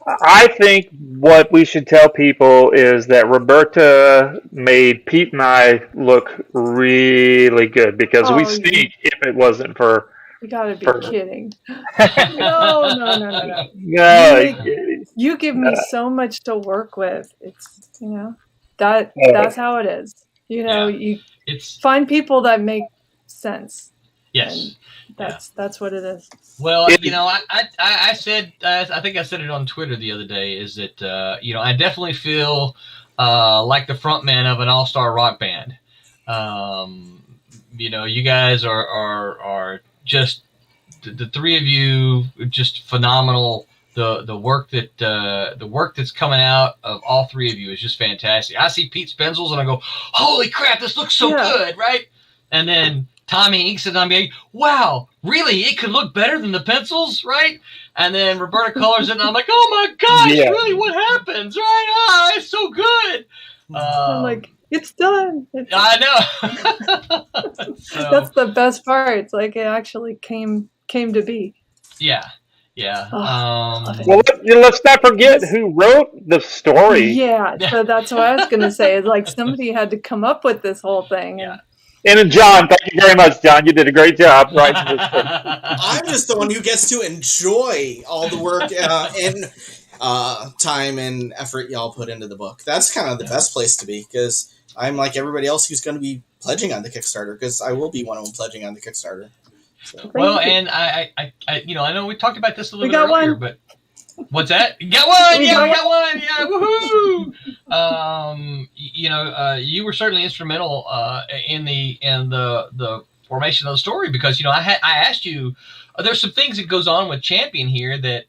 I think what we should tell people is that Roberta made Pete and I look really good, because we stink if it wasn't for. You gotta be kidding. No. You give me so much to work with. It's that's how it is. You find people that make sense. Yes. That's what it is. Well, I said, I think I said it on Twitter the other day, is that, I definitely feel like the front man of an all-star rock band. You guys are just, the 3 of you, just phenomenal. The work that's coming out of all 3 of you is just fantastic. I see Pete's pencils and I go, holy crap, this looks so good, right? And then Tommy inks it on me. Wow, really? It could look better than the pencils, right? And then Roberta colors it, and I'm like, oh my gosh, really? What happens, right? It's so good. I'm like, it's done. I know. That's the best part. It's like it actually came to be. Yeah. Yeah. Well, let's not forget who wrote the story. Yeah, so that's what I was going to say. It's like somebody had to come up with this whole thing. Yeah. And John, thank you very much, John. You did a great job writing this thing. I'm just the one who gets to enjoy all the work and time and effort y'all put into the book. That's kind of the best place to be, because I'm like everybody else who's going to be pledging on the Kickstarter, because I will be one of them pledging on the Kickstarter. So. Well, and I know we talked about this a little bit earlier, but what's that? You got one! We got one! Yeah, woohoo! You were certainly instrumental in the formation of the story, because I asked you. There's some things that goes on with Champion here that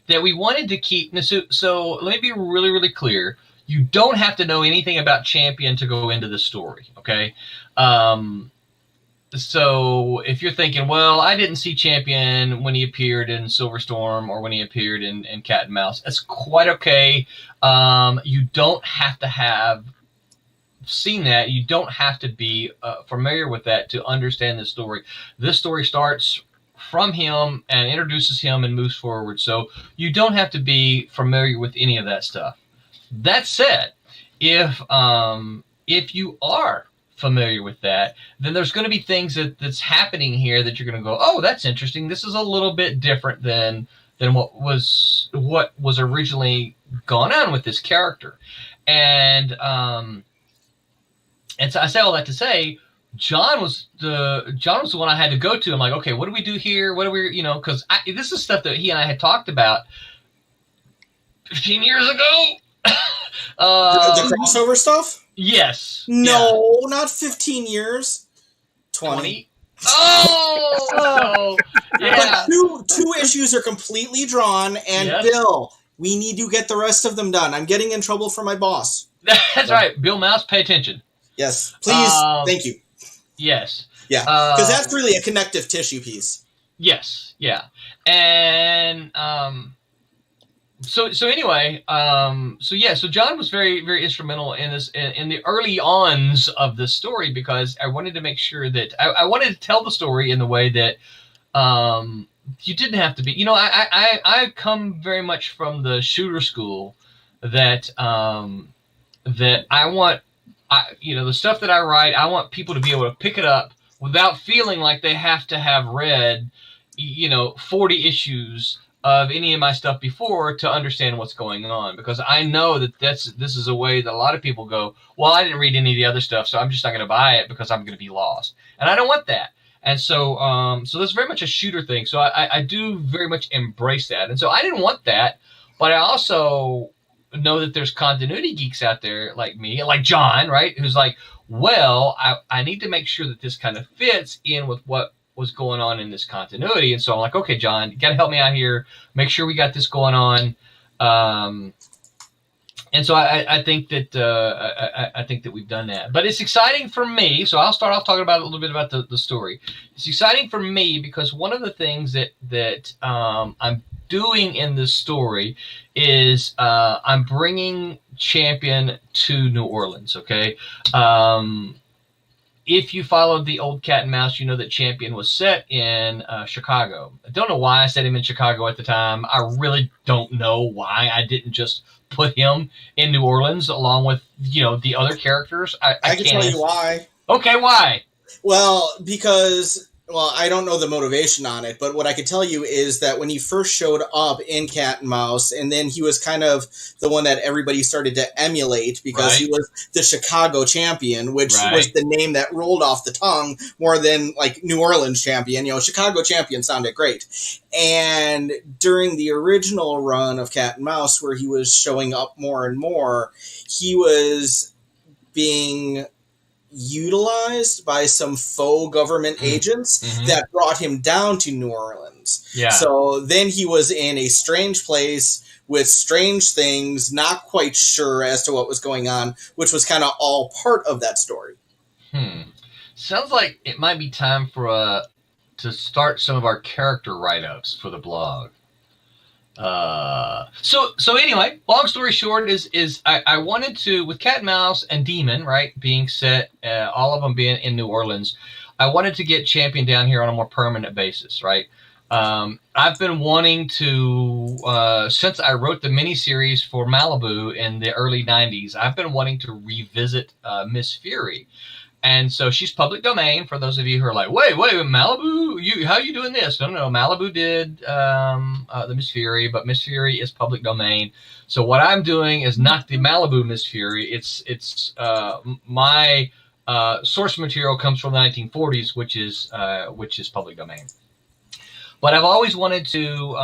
we wanted to keep. So let me be really, really clear. You don't have to know anything about Champion to go into the story, okay? So if you're thinking, well, I didn't see Champion when he appeared in Silverstorm or when he appeared in Cat and Mouse, that's quite okay. You don't have to have seen that. You don't have to be familiar with that to understand this story. This story starts from him and introduces him and moves forward. So you don't have to be familiar with any of that stuff. That said, if you are familiar with that, then there's going to be things that's happening here that you're going to go, oh, that's interesting. This is a little bit different than what was originally gone on with this character. And so I say all that to say, John was the one I had to go to. I'm like, okay, what do we do here? What do we, because this is stuff that he and I had talked about 15 years ago. The crossover stuff? Yes. No, not 15 years. 20. Oh! Yeah. But two issues are completely drawn, and yes. Bill, we need to get the rest of them done. I'm getting in trouble for my boss. That's right. Bill Mouse, pay attention. Yes, please. Thank you. Yes. Yeah, because that's really a connective tissue piece. Yes. Yeah. And so anyway, so John was very, very instrumental in this in the early ons of the story, because I wanted to make sure that I wanted to tell the story in the way that you didn't have to be. I come very much from the shooter school that that I want. The stuff that I write, I want people to be able to pick it up without feeling like they have to have read, 40 issues of any of my stuff before to understand what's going on. Because I know that this is a way that a lot of people go, well, I didn't read any of the other stuff, so I'm just not going to buy it because I'm going to be lost. And I don't want that. And so, so there's very much a shooter thing. So I do very much embrace that. And so I didn't want that, but I also know that there's continuity geeks out there like me, like John, right? Who's like, well, I need to make sure that this kind of fits in with what was going on in this continuity. And so I'm like, okay, John, you got to help me out here. Make sure we got this going on. And so I think that I think that we've done that. But it's exciting for me. So I'll start off talking about a little bit about the story. It's exciting for me because one of the things that I'm doing in this story is I'm bringing Champion to New Orleans. Okay. If you followed the old Cat and Mouse, you know that Champion was set in Chicago. I don't know why I set him in Chicago at the time. I really don't know why I didn't just put him in New Orleans along with, the other characters. I can tell you why. Okay, why? Well, because... Well, I don't know the motivation on it, but what I can tell you is that when he first showed up in Cat and Mouse, and then he was kind of the one that everybody started to emulate because he was the Chicago champion, which was the name that rolled off the tongue more than like New Orleans champion. Chicago champion sounded great. And during the original run of Cat and Mouse, where he was showing up more and more, he was being utilized by some faux government agents that brought him down to New Orleans. Yeah. So then he was in a strange place with strange things, not quite sure as to what was going on, which was kind of all part of that story. Sounds like it might be time for to start some of our character write-ups for the blog. So anyway, long story short is I wanted to, with Cat and Mouse and Demon, right, being set, all of them being in New Orleans, I wanted to get Champion down here on a more permanent basis, right? I've been wanting to, since I wrote the miniseries for Malibu in the early 90s, I've been wanting to revisit Miss Fury. And so she's public domain for those of you who are like, wait, Malibu, how are you doing this? No, Malibu did the Miss Fury, but Miss Fury is public domain. So what I'm doing is not the Malibu Miss Fury. It's my source material comes from the 1940s, which is public domain. But I've always wanted to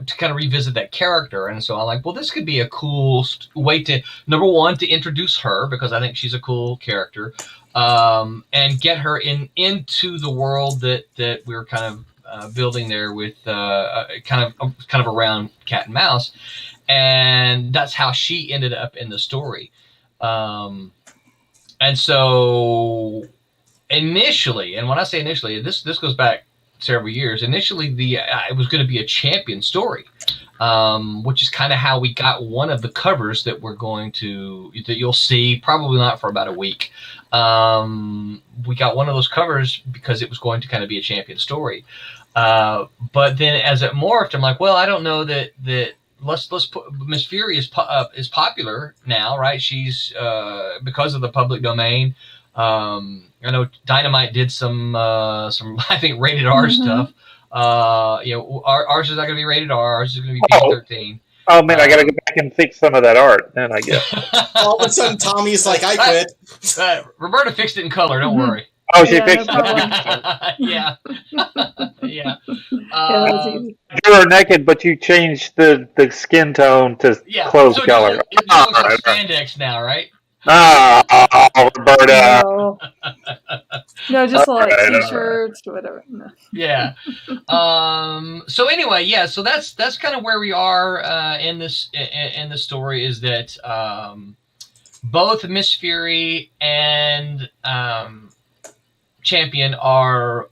kind of revisit that character, and so I'm like, well, this could be a cool way to, number one, to introduce her, because I think she's a cool character, and get her into the world that we're kind of building there with kind of around cat and mouse, and that's how she ended up in the story. And so initially, and when I say initially, this goes back several years. Initially, it was going to be a champion story, which is kind of how we got one of the covers that you'll see, probably not for about a week. We got one of those covers because it was going to kind of be a champion story. But then as it morphed, I'm like, well, I don't know that let's put Miss Fury is popular now, right? She's because of the public domain. I know Dynamite did some I think rated R stuff. Ours is not going to be rated R. Ours is going to be PG-13. Oh man, I got to go back and fix some of that art. Then I guess. All of a sudden, Tommy's like, I quit. Roberta fixed it in color. Don't worry. Oh, she fixed it. Yeah. Yeah. You were naked, but you changed the skin tone to clothes color. It looks like spandex now, right? Roberta. No, just like t-shirts, whatever. No. Yeah. So anyway, yeah. So that's kind of where we are in this story, is that both Miss Fury and Champion are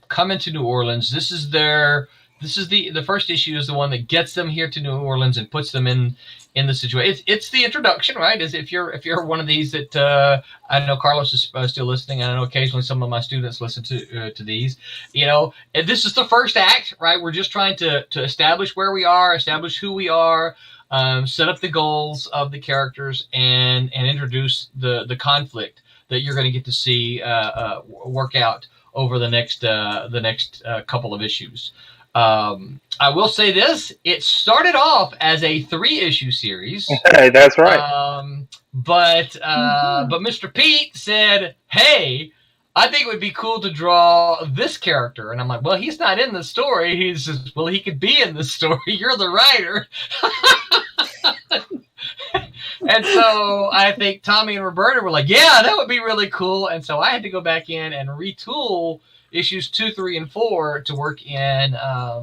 coming to New Orleans. This is the first issue is the one that gets them here to New Orleans and puts them in the situation. It's the introduction, right? Is if you're one of these that I know Carlos is still listening, and I know occasionally some of my students listen to these. This is the first act, right? We're just trying to establish where we are, establish who we are, set up the goals of the characters, and introduce the conflict that you're going to get to see work out over the next couple of issues. I will say this: it started off as a 3-issue series. Hey, that's right. But Mr. Pete said, "Hey, I think it would be cool to draw this character." And I'm like, "Well, he's not in the story." He says, "Well, he could be in the story. You're the writer." And so I think Tommy and Roberta were like, "Yeah, that would be really cool." And so I had to go back in and retool issues 2, 3, and 4 to work in a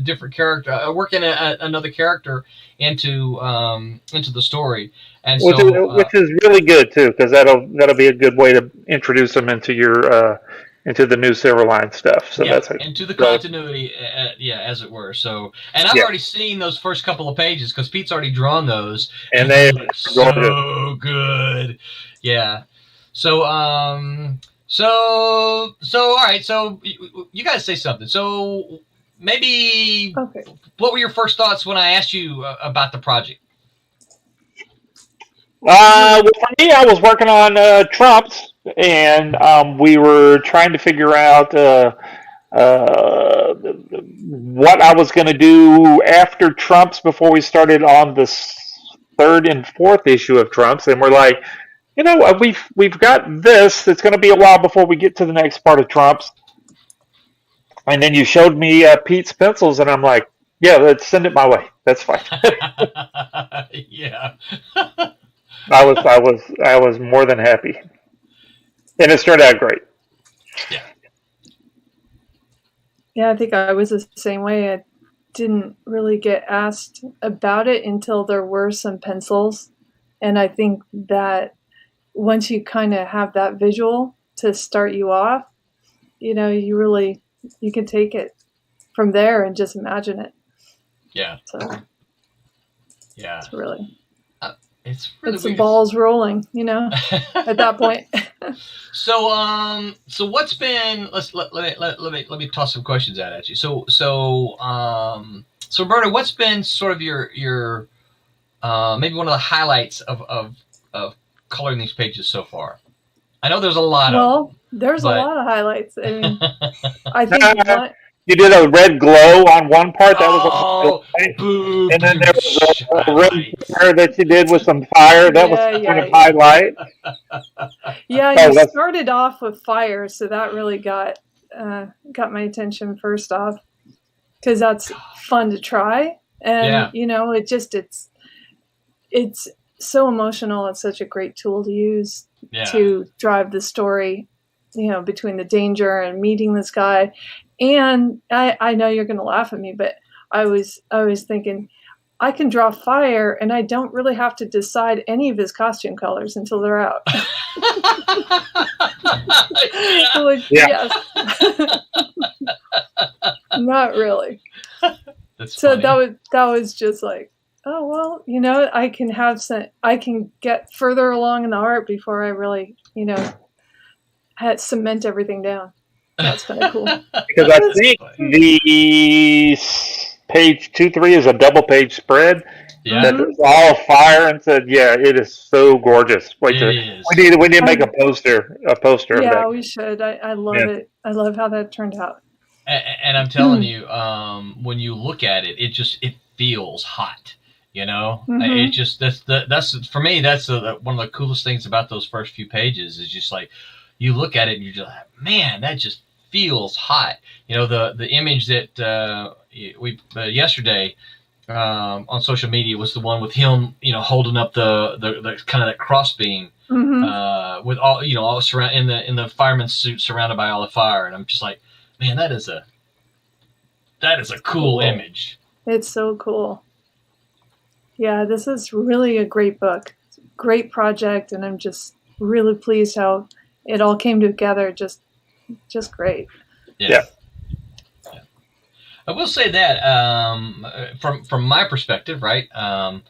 different character, work in another character into the story, and which is really good too, because that'll be a good way to introduce them into your into the new Silverline stuff. So that's into the continuity, as it were. So, and I've already seen those first couple of pages because Pete's already drawn those, and they look so good. Yeah. So, So all right. So you guys say something. So maybe what were your first thoughts when I asked you about the project? Well, for me, I was working on Trump's, and we were trying to figure out what I was going to do after Trump's before we started on the 3rd and 4th issue of Trump's, and we're like, we've got this. It's going to be a while before we get to the next part of Trump's. And then you showed me Pete's pencils, and I'm like, yeah, let's send it my way. That's fine. Yeah. I was more than happy, and it started out great. Yeah. Yeah, I think I was the same way. I didn't really get asked about it until there were some pencils, and I think that once you kind of have that visual to start you off, you can take it from there and just imagine it. Yeah. So, yeah. It's really it's the balls rolling, at that point. So what's been? Let me toss some questions out at you. So Roberta, what's been sort of your maybe one of the highlights of coloring these pages so far? I know there's a lot of them. There's a lot of highlights. I mean, I think you did a red glow on one part. That was and then there was a red fire that you did with some fire. That was kind of highlight. Yeah, you started off with fire, so that really got my attention first off, because that's fun to try, and you know, it's so emotional. It's such a great tool to use to drive the story, you know, between the danger and meeting this guy. And I know you're going to laugh at me, but I was thinking, I can draw fire, and I don't really have to decide any of his costume colors until they're out. Yes. Not really. That's so funny. that was just like, oh well, you know, I can get further along in the art before I really, you know, cement everything down. That's kind of cool. Because I think the page 2-3 is a double page spread. Yeah. That is all fire, and said, yeah, it is so gorgeous. We need to make a poster of that. Yeah, we should. I love it. I love how that turned out. And I'm telling you, when you look at it, it feels hot. You know, it just that's for me. That's one of the coolest things about those first few pages is just like you look at it and you're just like, man, that just feels hot. You know, the image that we yesterday on social media was the one with him, you know, holding up the kind of that crossbeam with all, you know, all surround in the fireman's suit surrounded by all the fire, and I'm just like, man, that is a cool image. It's so cool. Yeah, this is really a great book, great project, and I'm just really pleased how it all came together. Just great. Yeah. I will say that from my perspective, right? And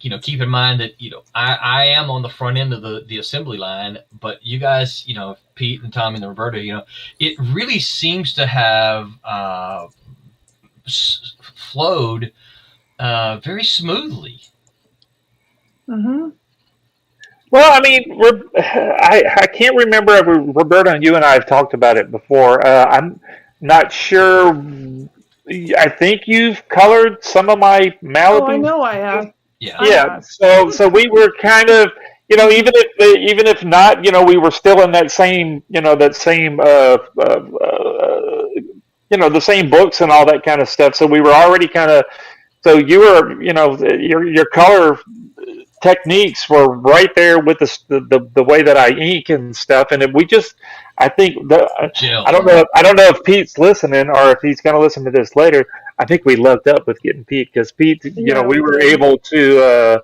you know, keep in mind that, you know, I am on the front end of the assembly line, but you guys, you know, Pete and Tommy and Roberta, you know, it really seems to have flowed very smoothly. Well, I mean, I can't remember if Roberta and you and I have talked about it before. I'm not sure. I think you've colored some of my Malibu. Oh, I know I have. Yeah. So we were kind of, you know, even if not, you know, we were still in that same, you know, the same books and all that kind of stuff. So we were already kind of. So you were, you know, your color techniques were right there with the way that I ink and stuff, and we just, I think I don't know if Pete's listening or if he's going to listen to this later. I think we lucked up with getting Pete, because Pete, you know, we were able to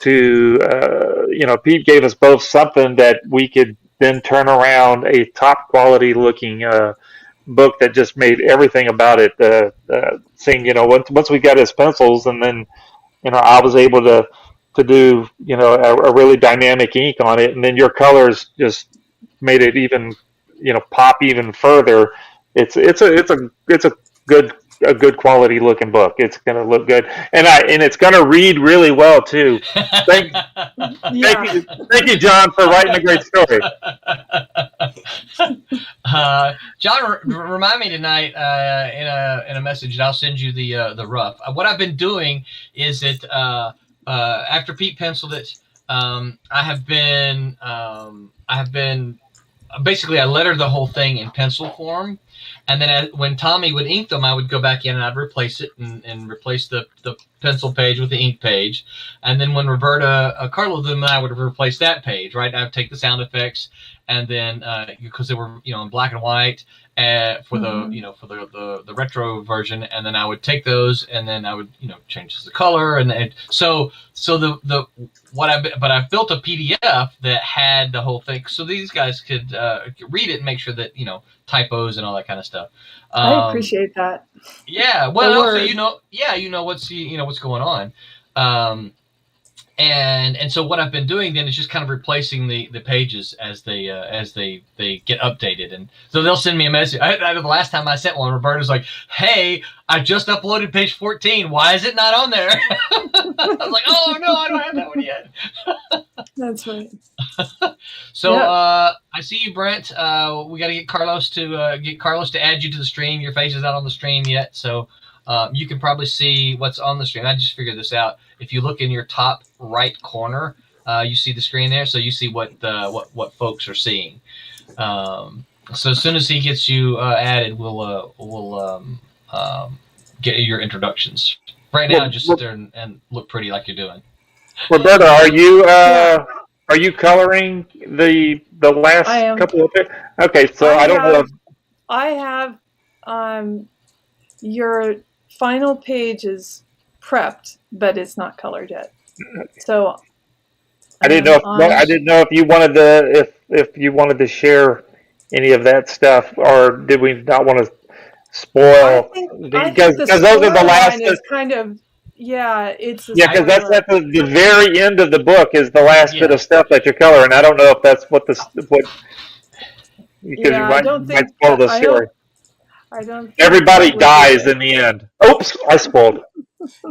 you know, Pete gave us both something that we could then turn around a top quality looking book that just made everything about it sing. You know, once we got his pencils, and then, you know, I was able to do, you know, a really dynamic ink on it, and then your colors just made it even, you know, pop even further. It's a good quality looking book. It's going to look good, and it's going to read really well too. Thank you, John, for writing a great story. John, remind me tonight in a message, and I'll send you the rough. What I've been doing is that after Pete penciled it, I have been basically, I lettered the whole thing in pencil form, and then when Tommy would ink them, I would go back in and I'd replace it and replace the pencil page with the ink page, and then when Roberta colored them, I would replace that page. Right, I would take the sound effects, and then because they were, you know, in black and white for the, you know, for the retro version, and then I would take those and then I would, you know, change the color, and I built a PDF that had the whole thing, so these guys could read it and make sure that, you know, typos and all that kind of stuff. I appreciate that. Yeah, well, also, you know what's going on. And so what I've been doing then is just kind of replacing the pages as they get updated. And so they'll send me a message. I know the last time I sent one, Roberta's like, "Hey, I just uploaded page 14. Why is it not on there?" I was like, "Oh no, I don't have that one yet." That's right. So I see you, Brent. We got to get Carlos to add you to the stream. Your face is not on the stream yet, so you can probably see what's on the stream. I just figured this out. If you look in your top right corner, you see the screen there, so you see what folks are seeing. So as soon as he gets you added, we'll get your introductions. Right now, just sit there and look pretty like you're doing. Roberta, are you coloring the last couple of it? Okay, so I don't know. I have your final page is prepped, but it's not colored yet. So I didn't know if you wanted if you wanted to share any of that stuff, or did we not want to spoil? Because those are the last. Is kind of it's because that's at the very end of the book is the last bit of stuff that you're coloring. I don't know if that's because you might spoil the story. I don't. Everybody dies in the end. Oops, I spoiled.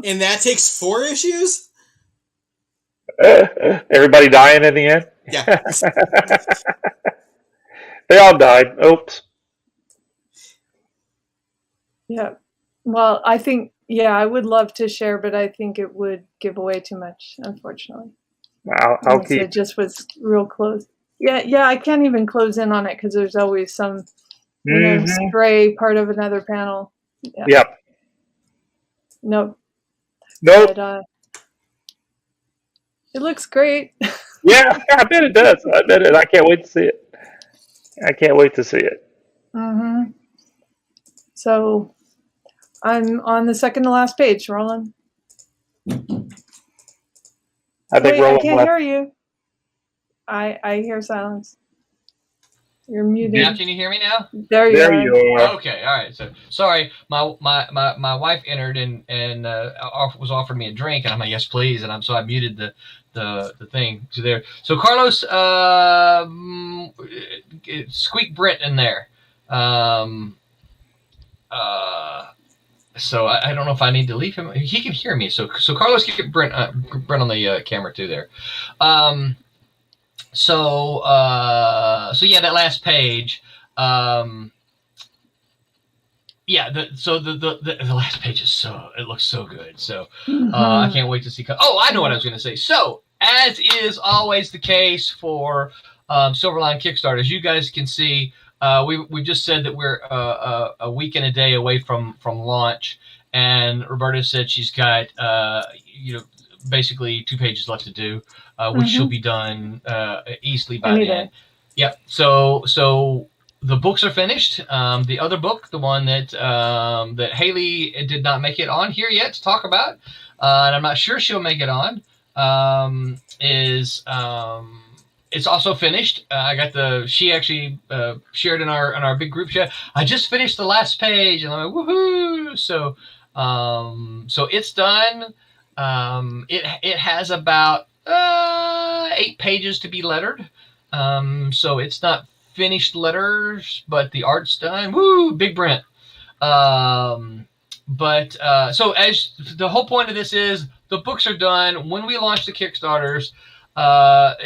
And that takes 4 issues? Everybody dying in the end? Yeah. They all died. Oops. Yeah. Well, I think, I would love to share, but I think it would give away too much, unfortunately. I'll keep. It just was real close. Yeah, I can't even close in on it because there's always some stray part of another panel. Yeah. Yep. Nope. But, it looks great. Yeah, I bet it does. I can't wait to see it. Mm-hmm. So, I'm on the second to last page, Roland. I think Roland I can't hear you. I hear silence. You're muted. Now, can you hear me now? There you are. Okay, all right. So sorry, my wife entered and was offering me a drink, and I'm like, yes, please, and I muted the thing to there. So Carlos, squeak Brent in there. So I don't know if I need to leave him. He can hear me. So Carlos, get Brent on the camera too there. So that last page, the last page is it looks so good. So I can't wait to see. I know what I was going to say. So as is always the case for Silverline Kickstarters, you guys can see we just said that we're a week and a day away from launch, and Roberta said she's got basically 2 pages left to do. Which she'll be done easily by the end. Yep. So the books are finished. The other book, the one that Haley did not make it on here yet to talk about, and I'm not sure she'll make it on, it's also finished. She actually shared in our big group chat. I just finished the last page, and I'm like, woohoo! So it's done. It has about 8 pages to be lettered. So it's not finished letters, but the art's done. Woo, Big Brent. So as the whole point of this is the books are done. When we launch the Kickstarters,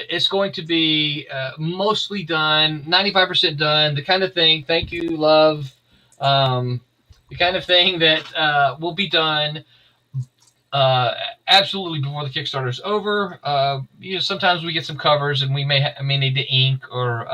it's going to be mostly done, 95% done, the kind of thing, thank you, love, the kind of thing that will be done absolutely before the Kickstarter is over. Sometimes we get some covers, and we may need to ink or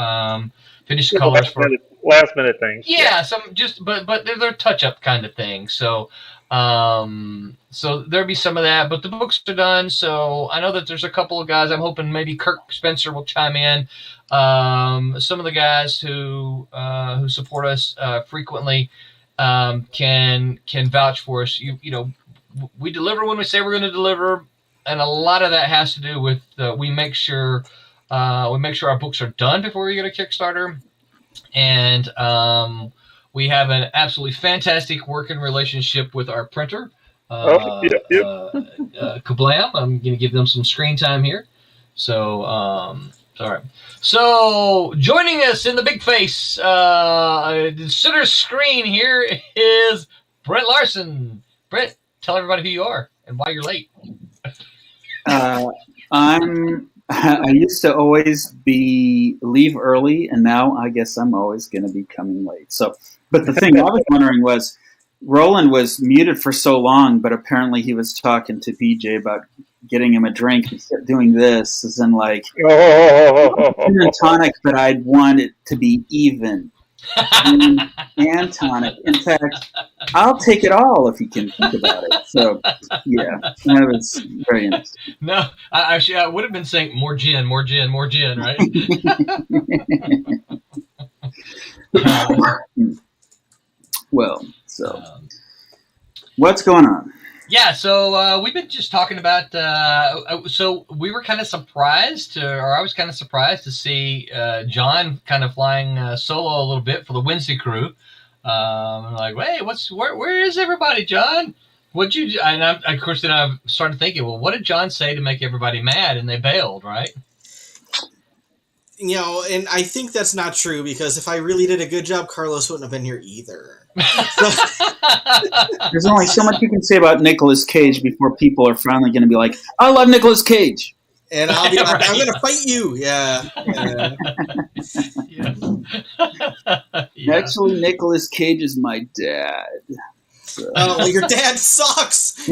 finish the colors for last minute things. Yeah, some but they're touch up kind of things. So there'll be some of that, but the books are done. So I know that there's a couple of guys. I'm hoping maybe Kirk Spencer will chime in. Some of the guys who support us frequently can vouch for us. We deliver when we say we're going to deliver, and a lot of that has to do with we make sure our books are done before we go to Kickstarter, and we have an absolutely fantastic working relationship with our printer. Kablam. I'm going to give them some screen time here. So, all right. So, joining us in the big face, the center screen here is Brent Larson. Brent, tell everybody who you are and why you're late. I used to always leave early, and now I guess I'm always going to be coming late. So, but the thing I was wondering was, Roland was muted for so long, but apparently he was talking to PJ about getting him a drink. He kept doing this, as in like gin and tonic, but I'd want it to be even. And tonic. In fact, I'll take it all if you can think about it. So, yeah, that was very interesting. No, I would have been saying more gin, right? Well, so what's going on? Yeah, so we've been just talking about. So we were kind of surprised, or I was kind of surprised to see John kind of flying solo a little bit for the Wednesday crew. I'm like, wait, where is everybody, John? What'd you? And of course, then I started thinking, well, what did John say to make everybody mad? And they bailed, right? You know, and I think that's not true, because if I really did a good job, Carlos wouldn't have been here either. There's only so much you can say about Nicolas Cage before people are finally going to be like, I love Nicolas Cage. And I'll be like, I'm going to fight you. Yeah. Yeah. Actually, Nicolas Cage is my dad. So. Oh, well, your dad sucks.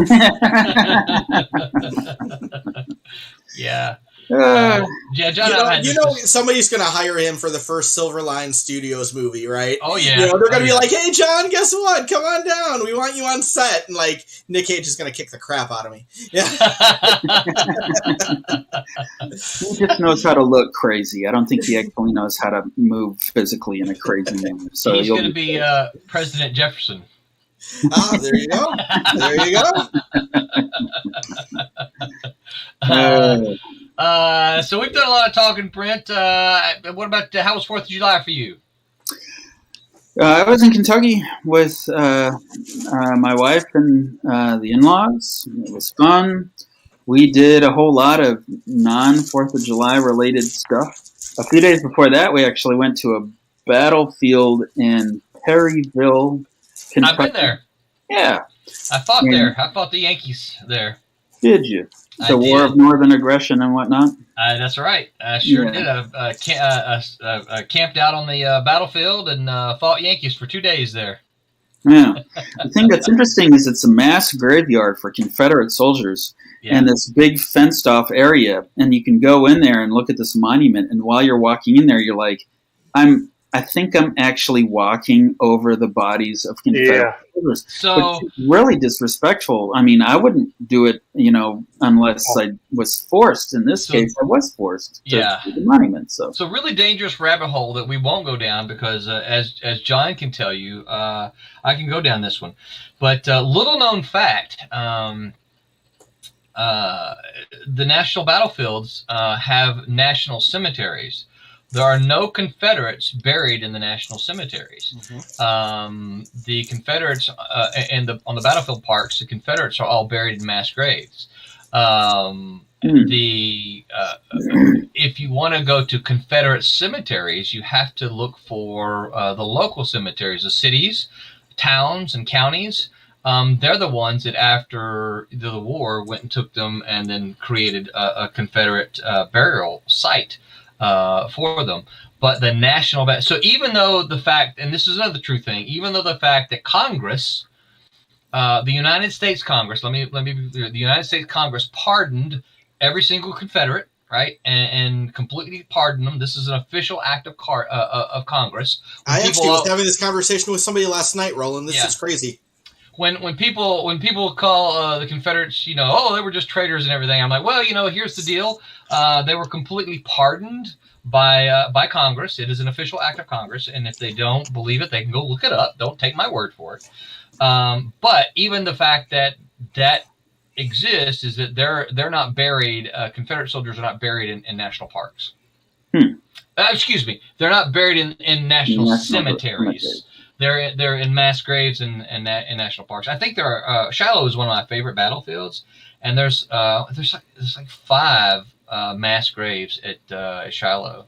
Yeah. Yeah, John. Somebody's going to hire him for the first Silverline Studios movie, right? Oh yeah. You know, they're going to be like, "Hey, John, guess what? Come on down. We want you on set." And like, Nick Cage is going to kick the crap out of me. Yeah. He just knows how to look crazy. I don't think he actually knows how to move physically in a crazy manner. So he's going to be President Jefferson. Ah, there you go. There you go. So we've done a lot of talking, Brent. What about how was 4th of July for you? I was in Kentucky with my wife and the in-laws. It was fun. We did a whole lot of non-4th of July related stuff. A few days before that, we actually went to a battlefield in Perryville, Kentucky. I've been there. Yeah. I fought there. I fought the Yankees there. Did you? The War of Northern Aggression and whatnot? That's right. I sure did. I camped out on the battlefield and fought Yankees for 2 days there. Yeah. The thing that's interesting is it's a mass graveyard for Confederate soldiers and this big fenced-off area. And you can go in there and look at this monument. And while you're walking in there, you're like, I think I'm actually walking over the bodies of Confederate soldiers. So which is really disrespectful. I mean, I wouldn't do it, unless I was forced. In this case, I was forced to do the monument. So really dangerous rabbit hole that we won't go down because, as John can tell you, I can go down this one. But little known fact, the national battlefields have national cemeteries. There are no Confederates buried in the national cemeteries. Mm-hmm. The Confederates on the battlefield parks, the Confederates are all buried in mass graves. If you want to go to Confederate cemeteries, you have to look for the local cemeteries, the cities, towns, and counties. They're the ones that after the war went and took them and then created a Confederate burial site for them. But the national so even though the fact, and this is another true thing, even though the fact that Congress, the United States Congress, let me be clear, the United States Congress pardoned every single Confederate, right, and completely pardoned them. This is an official act of Congress. I actually was having this conversation with somebody last night, Roland. This is crazy. When people call the Confederates, they were just traitors and everything. I'm like, well, here's the deal. They were completely pardoned by Congress. It is an official act of Congress, and if they don't believe it, they can go look it up. Don't take my word for it. But even the fact that exists is that they're not buried. Confederate soldiers are not buried in national parks. Excuse me, they're not buried in national cemeteries. they're in mass graves and national parks. I think there are Shiloh is one of my favorite battlefields, and there's like 5 mass graves at Shiloh.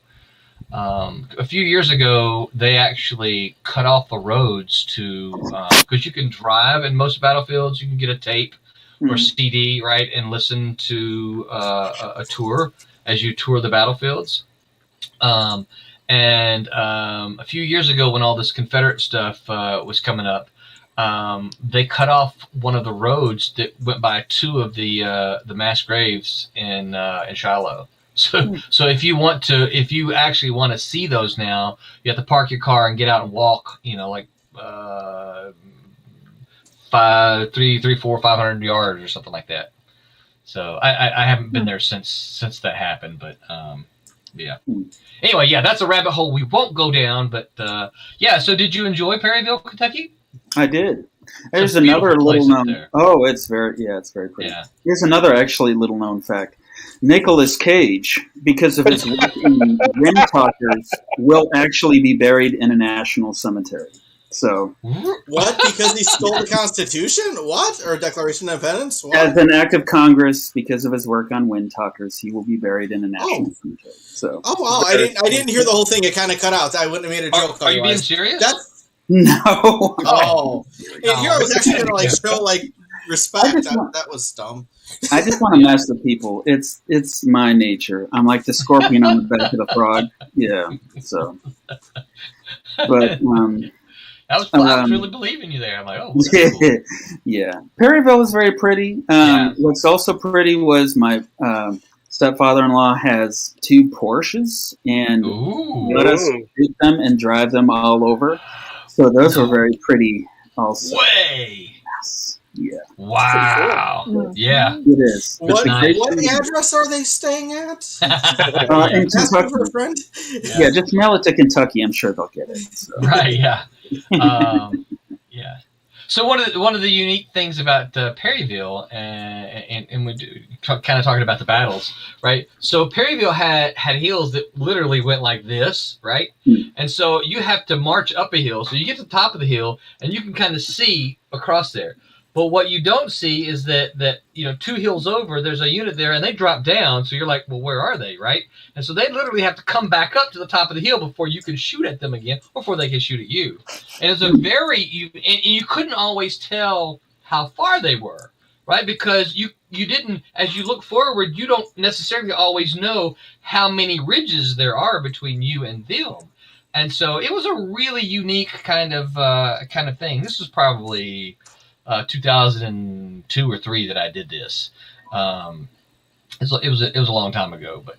A few years ago, they actually cut off the roads to because you can drive in most battlefields. You can get a tape or CD, right, and listen to a tour as you tour the battlefields. And a few years ago, when all this Confederate stuff was coming up, they cut off one of the roads that went by 2 of the mass graves in Shiloh. So if you actually want to see those now, you have to park your car and get out and walk, like 500 yards or something like that. So I haven't been there since that happened, but yeah. Anyway, yeah, that's a rabbit hole we won't go down. But yeah, so did you enjoy Perryville, Kentucky? I did. There's another little known. Oh, it's very pretty. Yeah. Here's another actually little known fact. Nicolas Cage, because of his work in Wind Talkers, will actually be buried in a national cemetery. So what? Because he stole the Constitution? What? Or Declaration of Independence? What? As an act of Congress, because of his work on Wind Talkers, he will be buried in a national cemetery. So. Oh wow! I didn't hear the whole thing. It kind of cut out. I wouldn't have made a joke. Are you being serious? No. Oh. Here I was actually gonna show respect. That was dumb. I just want to mess with people. It's my nature. I'm like the scorpion on the back of the frog. Yeah. So. But I was really believing you there. I'm like, oh, cool. Yeah. Perryville is very pretty. What's also pretty was my stepfather-in-law has 2 Porsches, and let us shoot them and drive them all over. So those were very pretty also. Way! Yes. Yeah. Wow. Cool. Yeah. It is. What address are they staying at? In Kentucky. For a friend? Yeah, just mail it to Kentucky. I'm sure they'll get it. So. Right, yeah. Yeah. So one of the unique things about Perryville, and we kind of talking about the battles, right? So Perryville had hills that literally went like this, right? And so you have to march up a hill. So you get to the top of the hill, and you can kind of see across there. But what you don't see is that 2 hills over, there's a unit there, and they drop down. So you're like, well, where are they, right? And so they literally have to come back up to the top of the hill before you can shoot at them again, or before they can shoot at you. And it's a you couldn't always tell how far they were, right? Because you didn't, as you look forward, you don't necessarily always know how many ridges there are between you and them. And so it was a really unique kind of thing. This was probably 2002 or 3 that I did this. It was a long time ago, but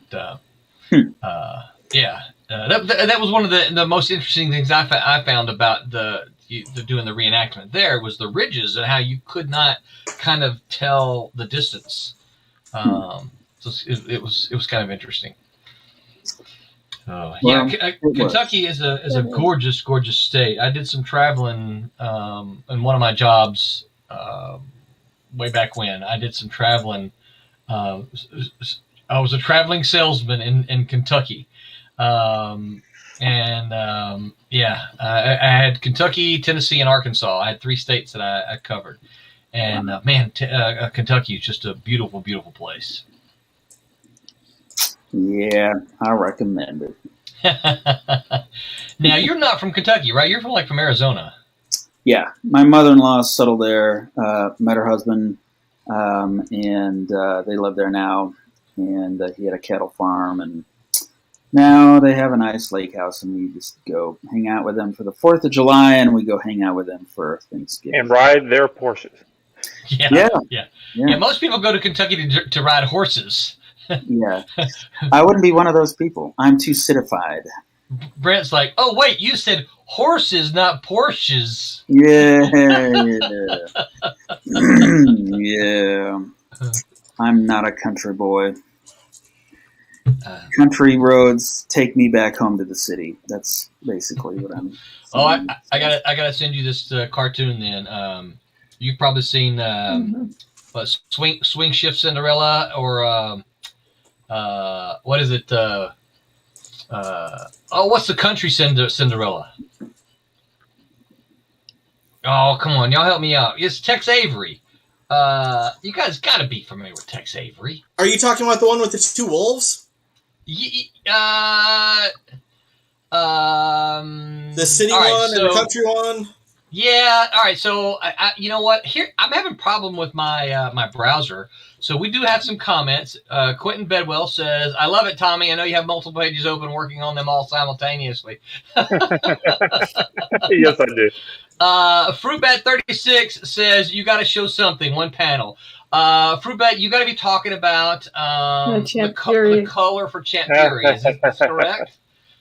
yeah, that was one of the most interesting things I found about the doing the reenactment. There was the ridges and how you could not kind of tell the distance. So it was kind of interesting. Kentucky is a gorgeous, gorgeous state. I did some traveling in one of my jobs way back when. I did some traveling. I was a traveling salesman in Kentucky. I had Kentucky, Tennessee, and Arkansas. I had 3 states that I covered. And Kentucky is just a beautiful, beautiful place. Yeah, I recommend it. Now, you're not from Kentucky, right? You're from Arizona. Yeah, my mother-in-law settled there, met her husband, and they live there now. And he had a cattle farm, and now they have a nice lake house, and we just go hang out with them for the 4th of July, and we go hang out with them for Thanksgiving. And ride their Porsches. Yeah. Most people go to Kentucky to ride horses. Yeah, I wouldn't be one of those people. I'm too citified. Brent's like, oh wait, you said horses, not Porsches. Yeah. Yeah. I'm not a country boy. Country roads take me back home to the city. That's basically what I'm saying. Oh, I gotta send you this cartoon then. You've probably seen Swing Shift Cinderella or what is it? What's the country Cinderella? Oh, come on, y'all help me out. It's Tex Avery. You guys got to be familiar with Tex Avery. Are you talking about the one with the two wolves? The city all right, one so, and the country one? Yeah. All right. So, you know what? Here, I'm having a problem with my my browser. So we do have some comments. Quentin Bedwell says, "I love it, Tommy. I know you have multiple pages open, working on them all simultaneously." Yes, I do. Fruitbat36 says, "You got to show something. One panel." Fruitbat, you got to be talking about the color for Champ Fury. Is that correct?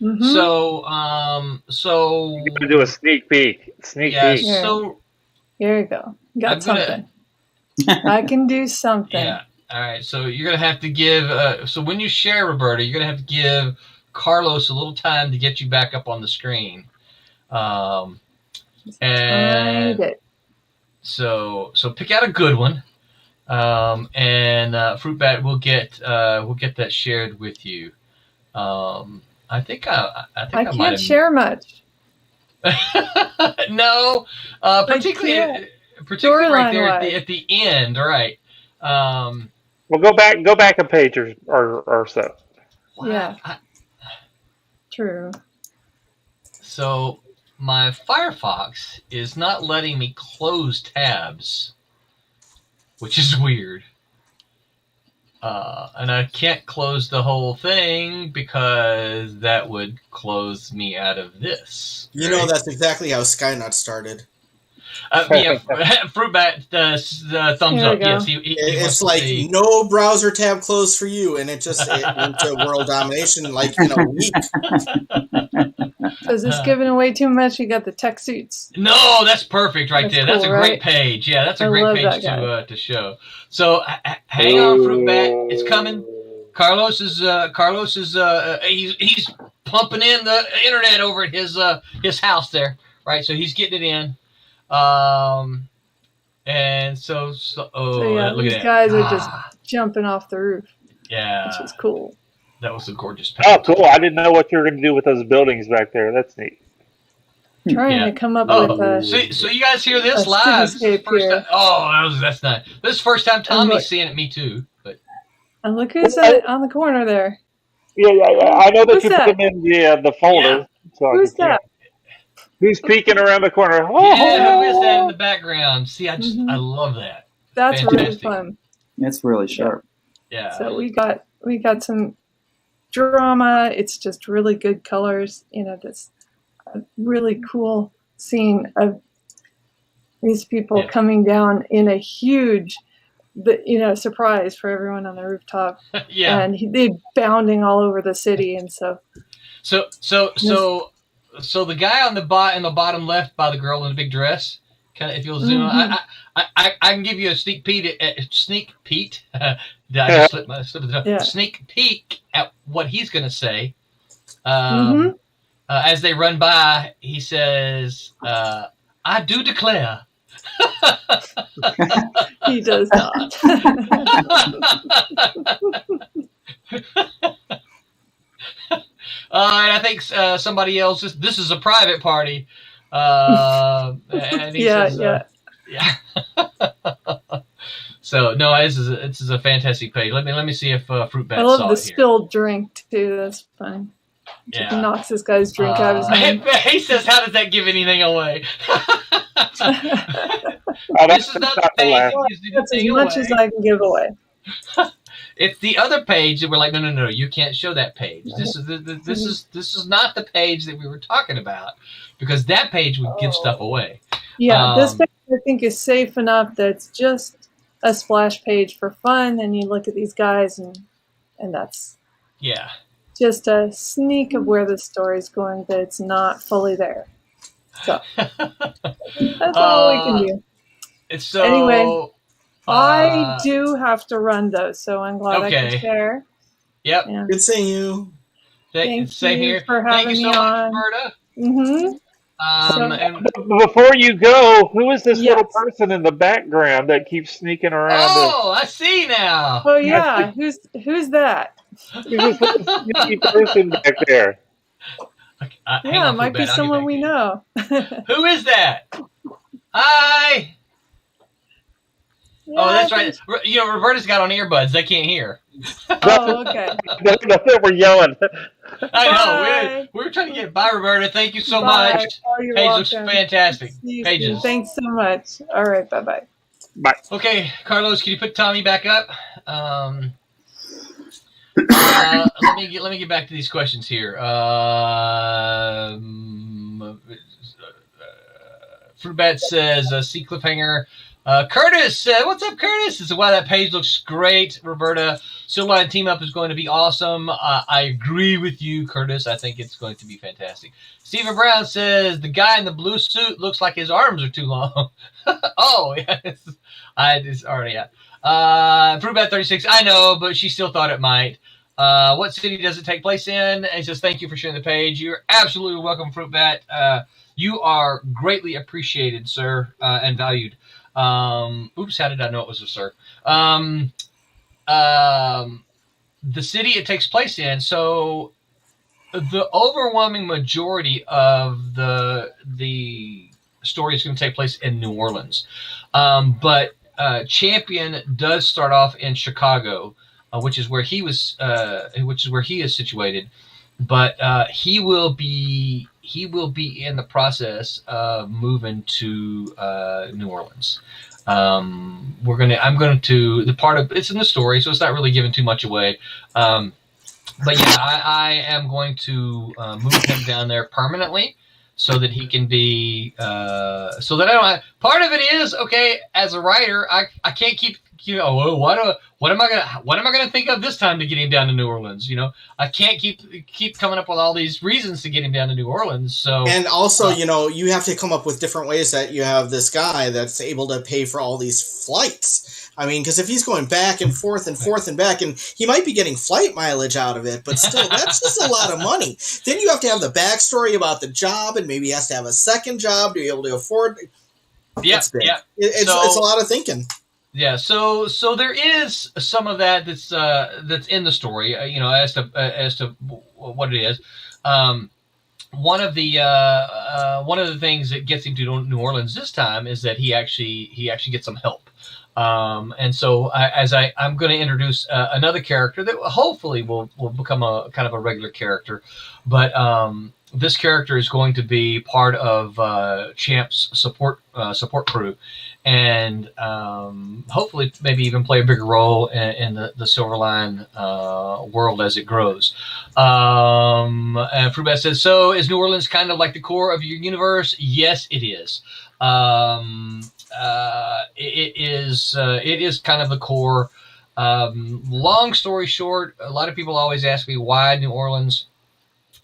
Mm-hmm. So, you can do a sneak peek. Sneak peek. So here you go. Got something. I can do something. Yeah. All right. So you're gonna have to give. So when you share, Roberta, you're gonna have to give Carlos a little time to get you back up on the screen. And so pick out a good one. And Fruitbat will get that shared with you. I think I can't share much. No, particularly right there at the end, right? Well, go back a page or so. Yeah, true. So my Firefox is not letting me close tabs, which is weird. And I can't close the whole thing because that would close me out of this. You know, that's exactly how Skynet started. Yeah, Fruitbat thumbs up. Yes, it's like no browser tab closed for you, and it went to world domination like in a week. So is this giving away too much? You got the tech suits. No, that's perfect right there. Cool, that's a great page. Yeah, that's a great page to show. So hang on, Fruitbat. It's coming. Carlos is he's pumping in the internet over at his house there, right? So he's getting it in. And so yeah, look these at that. guys are just jumping off the roof. Yeah, which is cool. That was a gorgeous page. Oh, cool! I didn't know what you were going to do with those buildings back there. That's neat. Trying to come up with a. So you guys hear this live? This first time, that's nice. This is the first time Tommy's seeing it. Me too. But and look who's on the corner there. Yeah. I know that you put them in the folder. Yeah. So Who's that? Who's peeking around the corner? Who is that in the background? See, I love that. That's fantastic. really fun. It's really sharp. Yeah. So we got some drama. It's just really good colors. You know, this really cool scene of these people coming down in a huge, surprise for everyone on the rooftop. Yeah. And they're bounding all over the city, and so. So the guy in the bottom left by the girl in the big dress, kind of, if you'll zoom, I can give you a sneak peek. Did I just slip the sneak peek at what he's going to say. As they run by, he says, "I do declare." He does not. And I think somebody else. This is a private party. And he says, yeah. So no, this is a fantastic page. Let me see if Fruitbat I love saw the it here. spilled drink too. That's fun. Yeah. He knocks this guy's drink out of his hand. He says, "How does that give anything away?" This is not the page that gives That's as anything much away. as I can give away. It's the other page that we're like, no, you can't show that page. This is not the page that we were talking about, because that page would give stuff away. Yeah, this page I think is safe enough that it's just a splash page for fun, and you look at these guys, and that's just a sneak of where the story's going, but it's not fully there. So that's all we can do. So anyway. I do have to run though, so I'm glad I can share. Yep. Yeah. Good seeing you. Same here. For having Thank you me so on. much, Roberta. And before you go, who is this little person in the background that keeps sneaking around? Oh, I see now. Oh yeah, who's that? Who's this little sneaky person back there? It might be someone we know. Who is that? Hi. Yeah, Oh, that's right. You know, Roberta's got on earbuds. They can't hear. Oh, okay. That's it. We're yelling. I know. Bye. We were trying to get by, Roberta. Thank you so Bye. much. Oh, you're Paige looks welcome. fantastic. See you Pages. soon. Thanks so much. All right. Bye-bye. Bye. Okay, Carlos, can you put Tommy back up? Let me get back to these questions here. Fruitbat says, "See cliffhanger." Curtis said, "What's up, Curtis?" He said, "Wow, that page looks great, Roberta. Silverline team up is going to be awesome." I agree with you, Curtis. I think it's going to be fantastic. Stephen Brown says, "The guy in the blue suit looks like his arms are too long." Oh, yes. I just already got. Fruitbat 36. I know, but she still thought it might. What city does it take place in? And he says, "Thank you for sharing the page." You're absolutely welcome, Fruitbat. You are greatly appreciated, sir, and valued. Oops, how did I know it was a sir? The city it takes place in. So the overwhelming majority of the story is going to take place in New Orleans. But Champion does start off in Chicago, which is where he was, which is where he is situated. But he will be in the process of moving to New Orleans. I'm going to the part of it's in the story, so it's not really giving too much away. But yeah, I am going to move him down there permanently, so that he can be, so that I don't. Part of it is okay as a writer. I can't keep. Well, what am I gonna think of this time to get him down to New Orleans? I can't keep coming up with all these reasons to get him down to New Orleans. So and also, you have to come up with different ways that you have this guy that's able to pay for all these flights. I mean, because if he's going back and forth and forth and back, and he might be getting flight mileage out of it, but still, that's just a lot of money. Then you have to have the backstory about the job, and maybe he has to have a second job to be able to afford. It's a lot of thinking. Yeah, so there is some of that that's in the story, as to what it is. One of the things that gets him to New Orleans this time is that he actually gets some help. And so I'm going to introduce another character that hopefully will become a kind of a regular character, but this character is going to be part of Champ's support crew, and hopefully maybe even play a bigger role in the Silverline world as it grows. And Fruitbat says, "So is New Orleans kind of like the core of your universe?" Yes, it is. It is kind of the core. Long story short, a lot of people always ask me why New Orleans.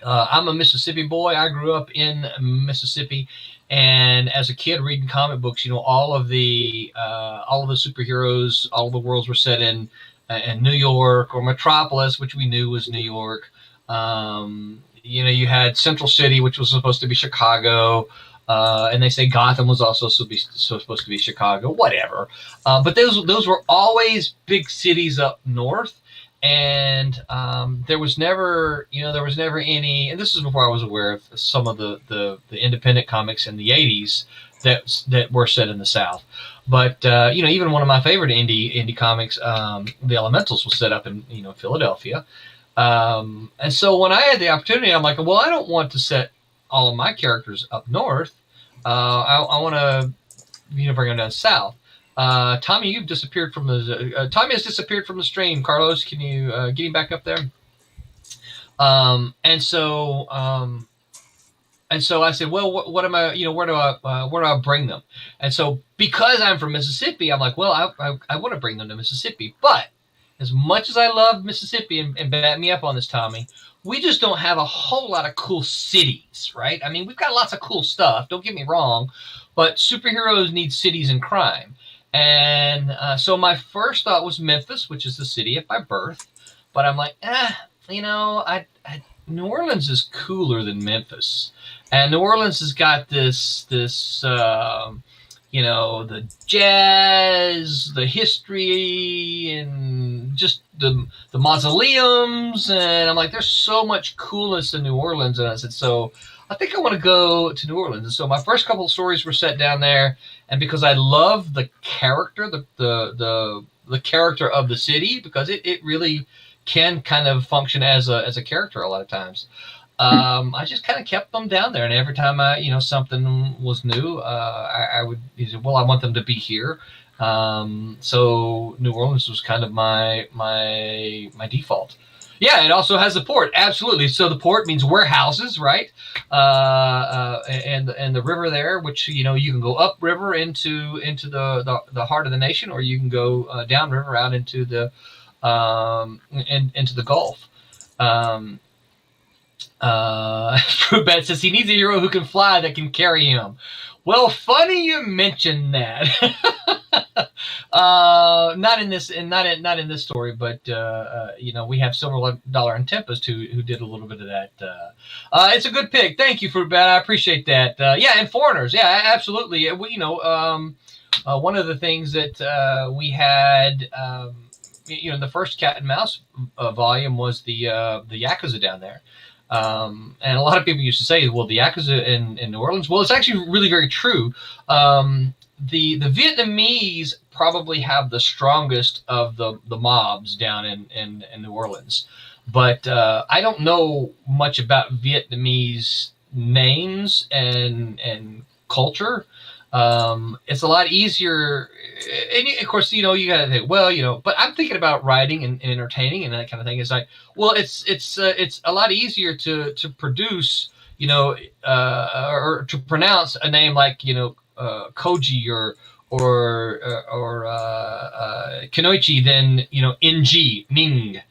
I'm a Mississippi boy. I grew up in Mississippi, and as a kid reading comic books, all of the superheroes, all of the worlds were set in New York or Metropolis, which we knew was New York. You had Central City, which was supposed to be Chicago. And they say Gotham was also supposed to be Chicago, whatever. But those were always big cities up north, and there was never any. And this is before I was aware of some of the independent comics in the '80s that were set in the South. But even one of my favorite indie comics, The Elementals, was set up in Philadelphia. And so when I had the opportunity, I'm like, well, I don't want to set all of my characters up north. I want to, bring them down south. Tommy, you've disappeared from the. Tommy has disappeared from the stream. Carlos, can you get him back up there? And so I said, well, what am I? Where do I bring them? And so because I'm from Mississippi, I'm like, well, I want to bring them to Mississippi, but as much as I love Mississippi, and back me up on this, Tommy, we just don't have a whole lot of cool cities, right? I mean, we've got lots of cool stuff, don't get me wrong, but superheroes need cities and crime. And so my first thought was Memphis, which is the city of my birth. But I'm like, New Orleans is cooler than Memphis. And New Orleans has got this the jazz, the history, and just the mausoleums. And I'm like, there's so much coolness in New Orleans. And I said, so I think I want to go to New Orleans. And so my first couple of stories were set down there, and because I love the character, the character of the city, because it really can kind of function as a character a lot of times. I just kind of kept them down there, and every time something was new, I would say, well, I want them to be here. So New Orleans was kind of my default. Yeah, it also has the port. Absolutely. So the port means warehouses, right? And the river there, which you can go upriver into the heart of the nation, or you can go downriver out into the into the Gulf. Fruitbat says he needs a hero who can fly that can carry him. Well, funny you mentioned that. Not in this story, but we have Silver Dollar and Tempest who did a little bit of that. It's a good pick. Thank you, Fruitbat. I appreciate that. Yeah, and foreigners. Yeah, absolutely. One of the things that we had, the first Cat and Mouse volume was the Yakuza down there. And a lot of people used to say, well, the Yakuza in New Orleans. Well, it's actually really very true. The Vietnamese probably have the strongest of the mobs down in New Orleans. But I don't know much about Vietnamese names and culture. It's a lot easier. And of course, you got to think, well, but I'm thinking about writing and entertaining and that kind of thing. It's like, well, it's a lot easier to produce, or to pronounce a name like, Koji or Kenoichi than, Ng, Ning,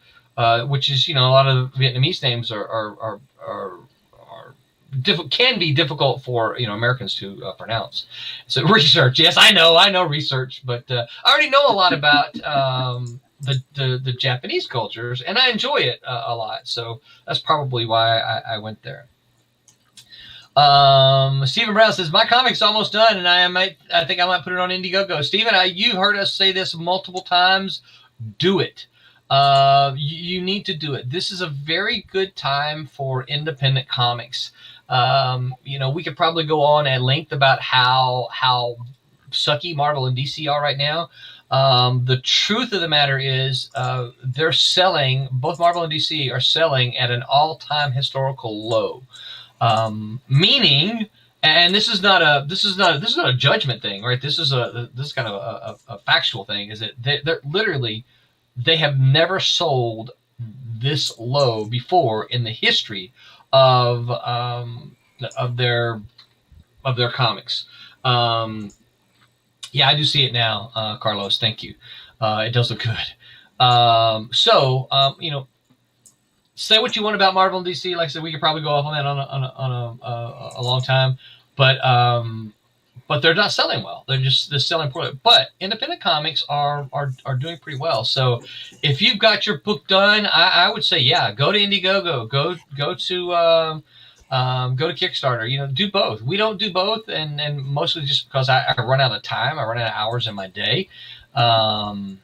which is, a lot of Vietnamese names are can be difficult for Americans to pronounce. So research, yes, I know research, but I already know a lot about the Japanese cultures, and I enjoy it a lot. So that's probably why I went there. Stephen Brown says my comic's almost done, and I think I might put it on Indiegogo. Stephen, you've heard us say this multiple times. Do it. You need to do it. This is a very good time for independent comics. We could probably go on at length about how sucky Marvel and DC are right now. The truth of the matter is, they're selling. Both Marvel and DC are selling at an all-time historical low. Meaning, and this is not a judgment thing, right? This is kind of a factual thing. Is that they're literally, they have never sold this low before in the history of their comics. Yeah, I do see it now, Carlos. Thank you. It does look good. Say what you want about Marvel and DC. Like I said, we could probably go off on that on a long time, but they're not selling well. They're selling poorly. But independent comics are doing pretty well. So if you've got your book done, I would say, yeah, go to Indiegogo, go to Kickstarter. Do both. We don't do both, and mostly just because I run out of time. I run out of hours in my day. And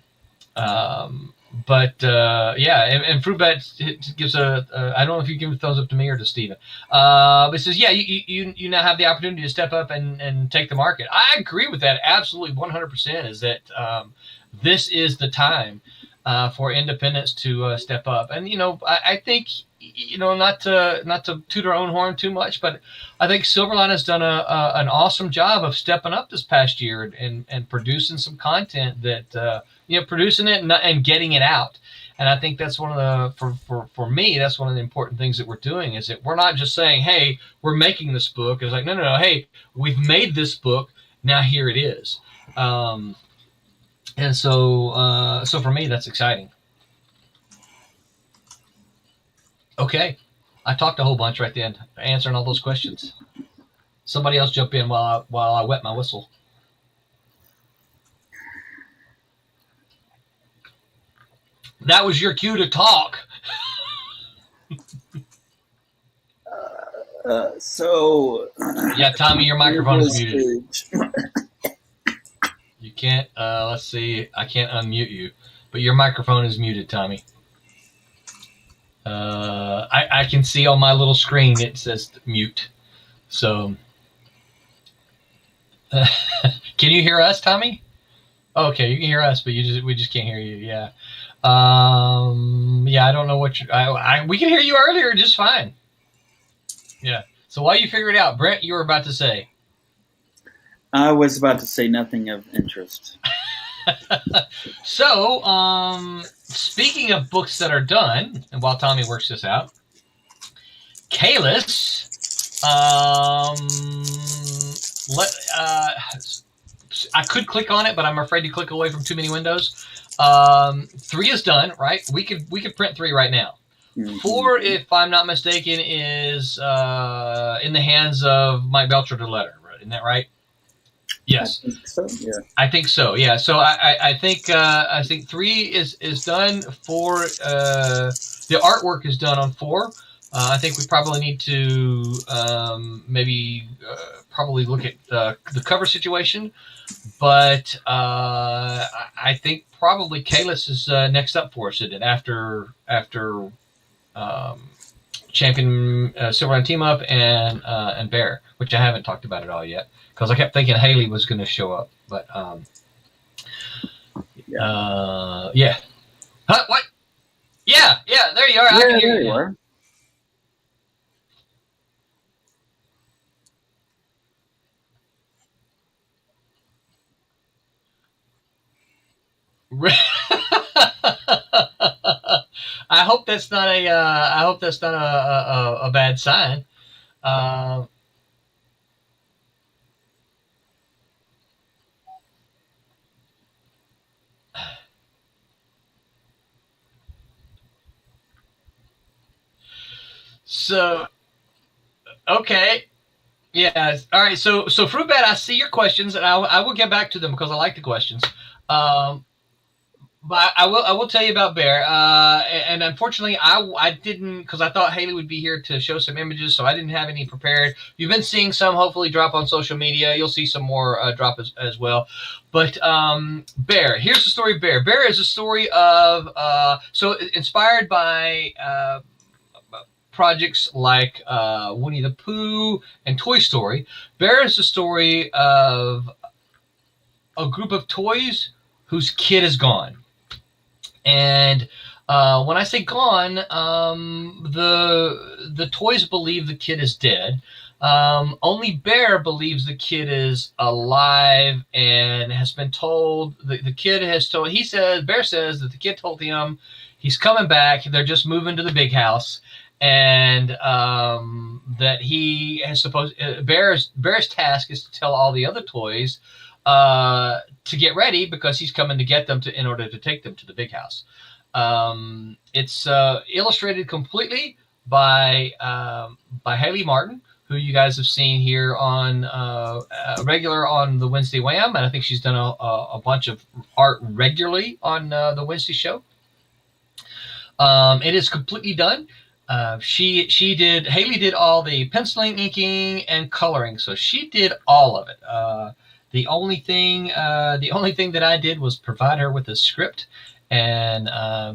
Fruitbat gives I don't know if you give a thumbs up to me or to Steven. But it says, yeah, you now have the opportunity to step up and take the market. I agree with that absolutely 100%. Is that this is the time for independents to step up, and I think not to toot our own horn too much, but I think Silverline has done an awesome job of stepping up this past year and producing some content that. Producing it and getting it out. And I think that's one of for me, that's one of the important things that we're doing, is that we're not just saying, hey, we're making this book. It's like, no, hey, we've made this book. Now here it is. And so for me, that's exciting. Okay. I talked a whole bunch right then, answering all those questions. Somebody else jump in while I wet my whistle. That was your cue to talk. Yeah, Tommy, your microphone is muted. You can't. Let's see. I can't unmute you, but your microphone is muted, Tommy. I can see on my little screen it says mute. So, can you hear us, Tommy? Okay, you can hear us, but we just can't hear you. Yeah. Yeah, I don't know what we can hear you earlier just fine. Yeah. So while you figure it out, Brent, you were about to say. I was about to say nothing of interest. So, speaking of books that are done, and while Tommy works this out, Kalis, I could click on it, but I'm afraid to click away from too many windows. 3 is done, right? We could print 3 right now. 4, if I'm not mistaken, is in the hands of Mike Belcher the letter. Isn't that right? Yes. I think so. Yeah. I think so. Yeah. So I think 3 is done. 4, the artwork is done on 4. I think we probably need to maybe probably look at the cover situation, but I think probably Kalis is next up for us, isn't it? After Champion Silverline Team Up and Bear, which I haven't talked about at all yet because I kept thinking Haley was going to show up, but yeah. Huh? What? Yeah. There you are. I can hear there you. you are. I hope that's not a bad sign. So, okay. Yeah. All right. So Fruit Bat, I see your questions, and I will get back to them because I like the questions. But I will tell you about Bear. And unfortunately, I didn't, because I thought Haley would be here to show some images, so I didn't have any prepared. You've been seeing some hopefully drop on social media. You'll see some more drop as well. But Bear, here's the story of Bear. Bear is a story of so inspired by projects like Winnie the Pooh and Toy Story. Bear is the story of a group of toys whose kid is gone. And when I say gone, the toys believe the kid is dead. Only Bear believes the kid is alive and has been told, the kid has told, Bear says that the kid told him he's coming back, they're just moving to the big house, and that he has Bear's task is to tell all the other toys to get ready because he's coming to get them in order to take them to the big house. It's illustrated completely by Haley Martin, who you guys have seen here on regular on the Wednesday Wham, and I think she's done a bunch of art regularly on the Wednesday show. It is completely done. Haley did all the penciling, inking, and coloring, so she did all of it. The only thing that I did was provide her with a script, and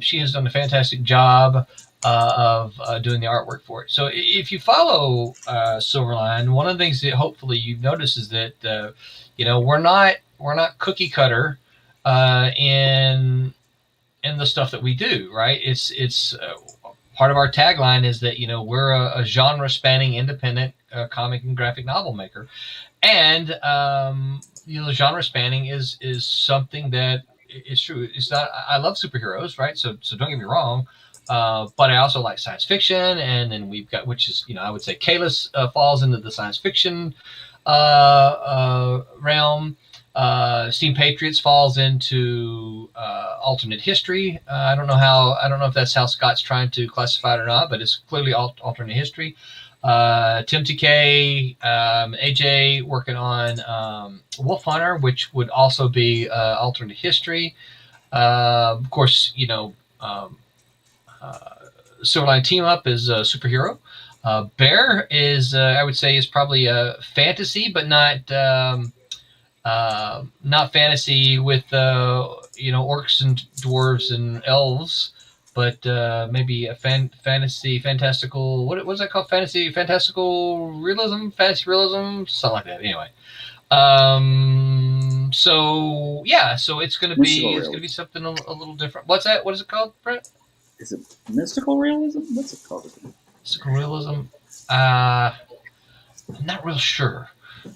she has done a fantastic job of doing the artwork for it. So if you follow Silverline, one of the things that hopefully you've noticed is that we're not cookie cutter in the stuff that we do, right? It's part of our tagline is that we're a genre spanning independent comic and graphic novel maker. And genre spanning is something that is true. It's not. I love superheroes, right? So don't get me wrong. But I also like science fiction, and then we've got, which is I would say Kalis falls into the science fiction realm. Steam Patriots falls into alternate history. I don't know if that's how Scott's trying to classify it or not, but it's clearly alternate history. Tim TK, AJ working on Wolf Hunter, which would also be alternate history. Of course, Silverline Team Up is a superhero. Bear is, I would say, is probably a fantasy, but not fantasy with orcs and dwarves and elves. but maybe a fantastical. What is that called? Fantastical realism, fantasy realism, something like that. Anyway, so it's gonna be something a little different. What's that? What is it called, Brett? Is it mystical realism? What's it called? Mystical realism. I'm not real sure.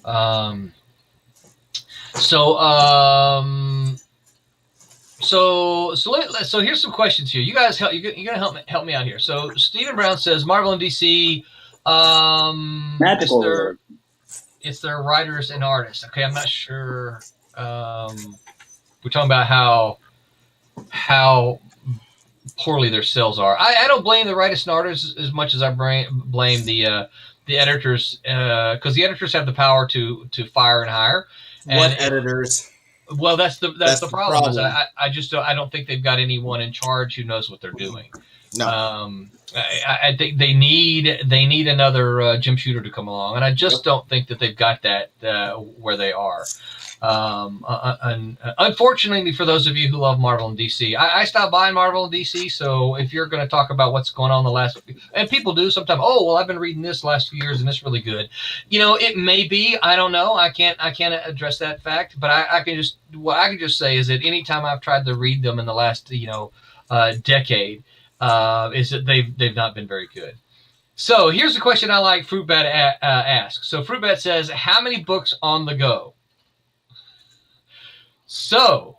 So here's some questions here. You guys you're gonna help me out here. So Stephen Brown says Marvel and DC, Magical. It's their writers and artists. Okay, I'm not sure. We're talking about how poorly their sales are. I don't blame the writers and artists as much as I blame the editors, because the editors have the power to fire and hire. What editors? Well, that's the problem. Is I don't think they've got anyone in charge who knows what they're doing. No. I think they need another Jim Shooter to come along, and I just don't think that they've got that where they are. Unfortunately, for those of you who love Marvel and DC, I stopped by Marvel and DC. So if you're going to talk about what's going on the last, and people do sometimes, I've been reading this last few years and it's really good. It may be. I don't know. I can't address that fact, but what I can just say is that anytime I've tried to read them in the last decade, is that they've not been very good. So here's the question I like Fruitbat ask. So Fruitbat says, how many books on the go? So,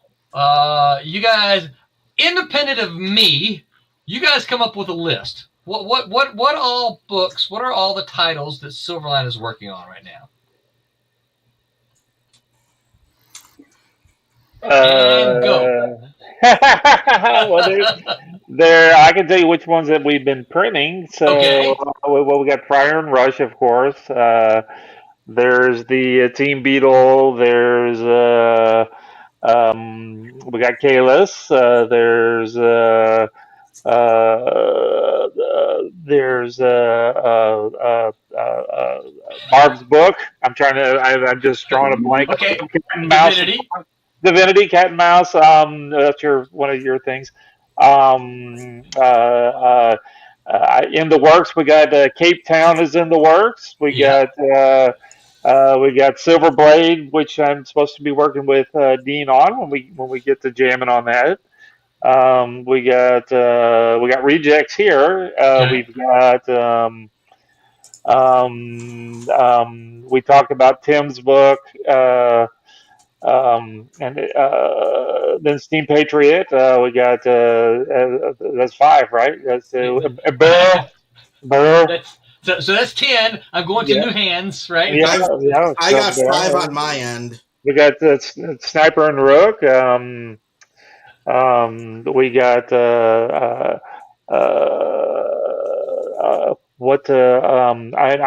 you guys, independent of me, you guys come up with a list. What all books? What are all the titles that Silverline is working on right now? And go. Well, I can tell you which ones that we've been printing. So, okay. We got Prior and Rush, of course. There's the Team Beetle. There's we got Kalis. There's Barb's book. I'm just drawing a blank. Okay. Cat and Mouse. Divinity, Cat and Mouse. That's one of your things. In the works, we got Cape Town is in the works. We got Silver Blade, which I'm supposed to be working with Dean on when we get to jamming on that. We got Rejects here. We've got we talked about Tim's book. And then Steam Patriot. We got that's 5, right? That's Burr. So that's 10. I'm going to new hands, right? Yeah. I got 5 on my end. We got Sniper and Rook. We got I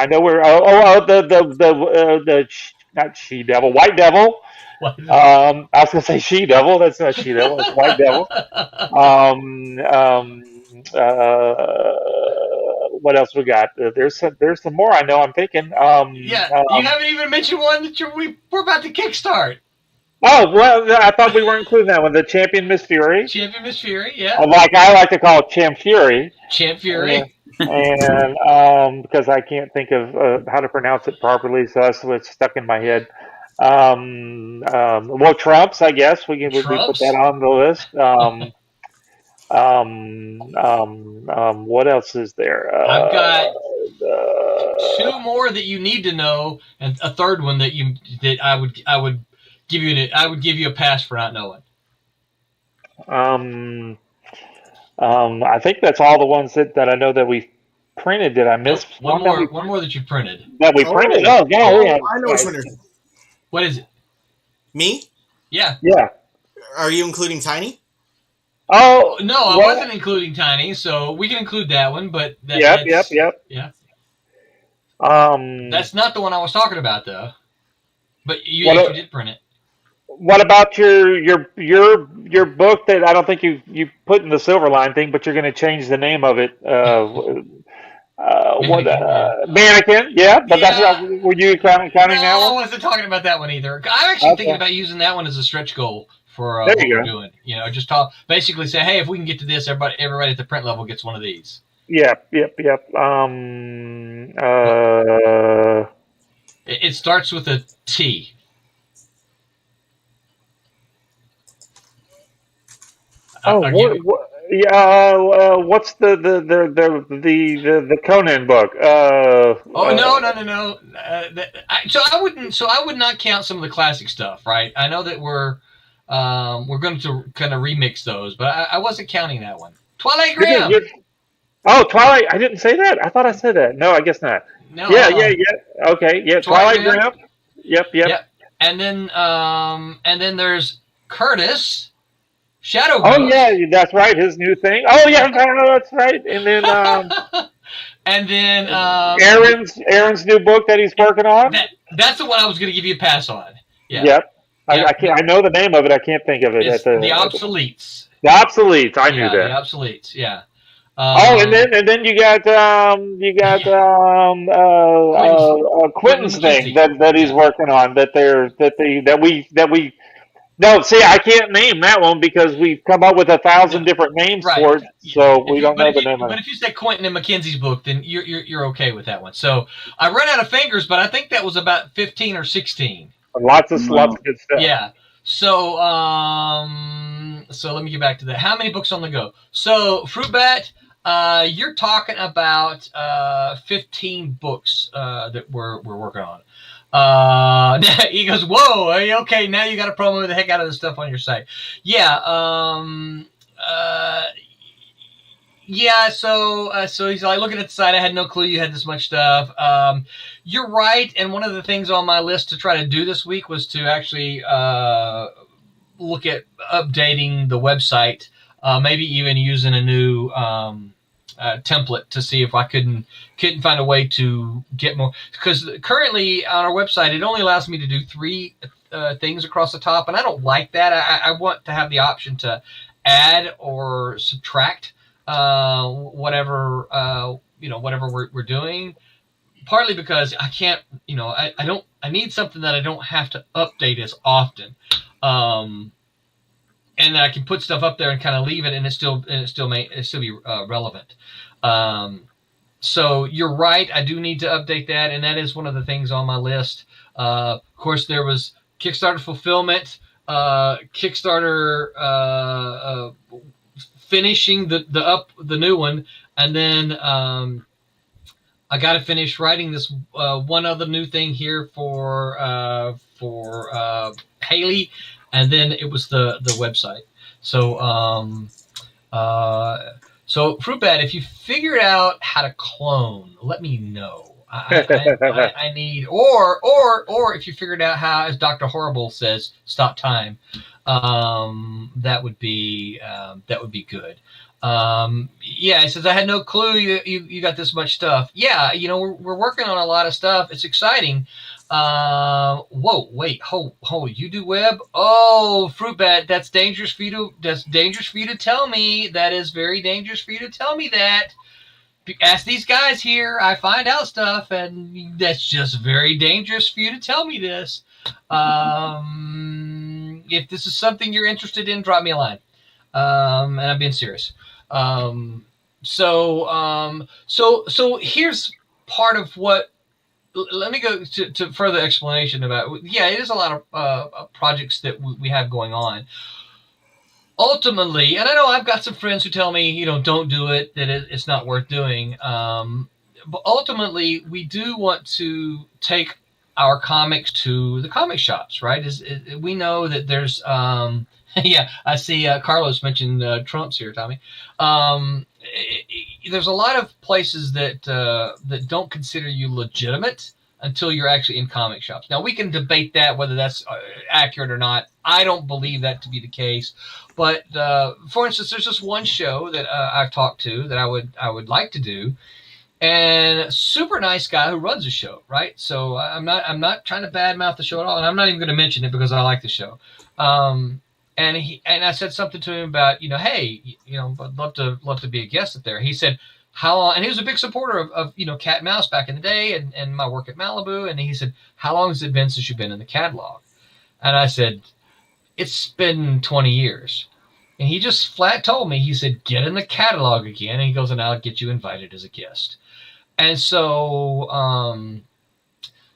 know we're the not She Devil, White Devil. I was gonna say She Devil. That's not She Devil. It's White Devil. What else we got? There's some more. I know. I'm thinking. You haven't even mentioned one that we're about to kickstart. Oh well, I thought we weren't including that one. The Champion Miss Fury. Champion Miss Fury, yeah. I like to call it Champ Fury. Champ Fury. And because I can't think of how to pronounce it properly, so that's what's stuck in my head. Well, Trumps, I guess we put that on the list. What else is there? I've got 2 more that you need to know, and a third one that I would give you a pass for not knowing. I think that's all the ones that I know that we printed. Did I miss one more that you printed? That we printed? Oh, yeah. I know which one you're... What is it? Me? Yeah. Yeah. Are you including Tiny? Oh no, I wasn't including Tiny, so we can include that one. But yep. Yeah. That's not the one I was talking about, though. But you did print it. What about your book that I don't think you put in the Silverline thing, but you're going to change the name of it? Mannequin, yeah. But that's were you counting that one? I wasn't talking about that one either. I'm actually thinking about using that one as a stretch goal There what you we're go. doing. You know, just basically say, hey, if we can get to this, everybody at the print level gets one of these. Yep. It starts with a T. What's the Conan book? No. I would not count some of the classic stuff, right? I know that we're going to kind of remix those, but I wasn't counting that one. Twilight Graham. Oh, Twilight! I didn't say that. I thought I said that. No, I guess not. No. Yeah. Okay. Yeah. Twilight Graham. Yep. And then there's Curtis. Shadow Oh Ghost. yeah, that's right. His new thing. Oh yeah, that's right. And then Aaron's new book that he's working on. That's the one I was going to give you a pass on. Yeah. Yep. I can't. I know the name of it. I can't think of it. It's the Obsoletes. The Obsoletes. I knew that. The Obsoletes. Yeah. And then you got Quentin's thing that he's working on. No, see, I can't name that one because we've come up with 1,000 different names for it, so we don't know the name of it. But if you say Quentin and Mackenzie's book, then you're okay with that one. So I ran out of fingers, but I think that was about 15 or 16. Lots of good stuff. Yeah. So let me get back to that. How many books on the go? So Fruit Bat, you're talking about 15 books that we're working on. He goes, whoa, okay, now you got to promo the heck out of this stuff on your site. Yeah. So he's like, looking at the site, I had no clue you had this much stuff. You're right. And one of the things on my list to try to do this week was to actually look at updating the website, maybe even using a new template to see if I couldn't find a way to get more, because currently on our website it only allows me to do 3 things across the top, and I don't like that. I want to have the option to add or subtract whatever we're doing, partly because I can't, I need something that I don't have to update as often, and that I can put stuff up there and kind of leave it, and it still be relevant. So you're right. I do need to update that, and that is one of the things on my list. Of course, there was Kickstarter fulfillment, Kickstarter finishing the new one, and then I got to finish writing this one other new thing here for Haley, and then it was the website. So Fruit Bat, if you figured out how to clone, let me know. I need, or if you figured out how, as Dr. Horrible says, stop time, that would be good. He says, I had no clue you got this much stuff. Yeah, we're working on a lot of stuff. It's exciting. Whoa, wait, you do web? Oh, Fruit Bat, that's dangerous for you to tell me. That is very dangerous for you to tell me that. Ask these guys here. I find out stuff, and that's just very dangerous for you to tell me this. If this is something you're interested in, drop me a line. And I'm being serious. So here's part of what. Let me go to further explanation about. Yeah, it is a lot of projects that we have going on. Ultimately, and I know I've got some friends who tell me, don't do it, that it's not worth doing. But ultimately, we do want to take our comics to the comic shops, right? We know that there's, yeah, I see Carlos mentioned Trump's here, Tommy. There's a lot of places that don't consider you legitimate until you're actually in comic shops. Now, we can debate that, whether that's accurate or not. I don't believe that to be the case. But for instance, there's just one show that I've talked to that I would like to do, and super nice guy who runs the show, right? So I'm not trying to badmouth the show at all, and I'm not even going to mention it because I like the show. And I said something to him about, hey, I'd love to be a guest up there. He said, how long? And he was a big supporter of Cat and Mouse back in the day and my work at Malibu. And he said, how long has it been since you've been in the catalog? And I said, it's been 20 years. And he just flat told me, he said, get in the catalog again. And he goes, and I'll get you invited as a guest. And so,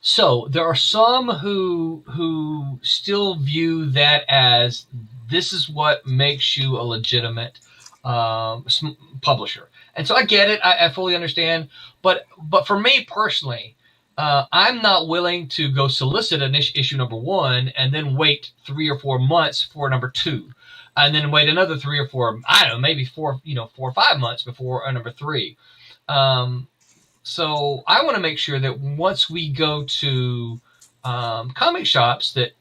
so there are some who still view that as this is what makes you a legitimate publisher. And so I get it. I fully understand. But for me personally, I'm not willing to go solicit an issue number 1 and then wait 3 or 4 months for number 2. And then wait another 3 or 4, I don't know, maybe 4 or 5 months before number 3. So I want to make sure that once we go to comic shops, that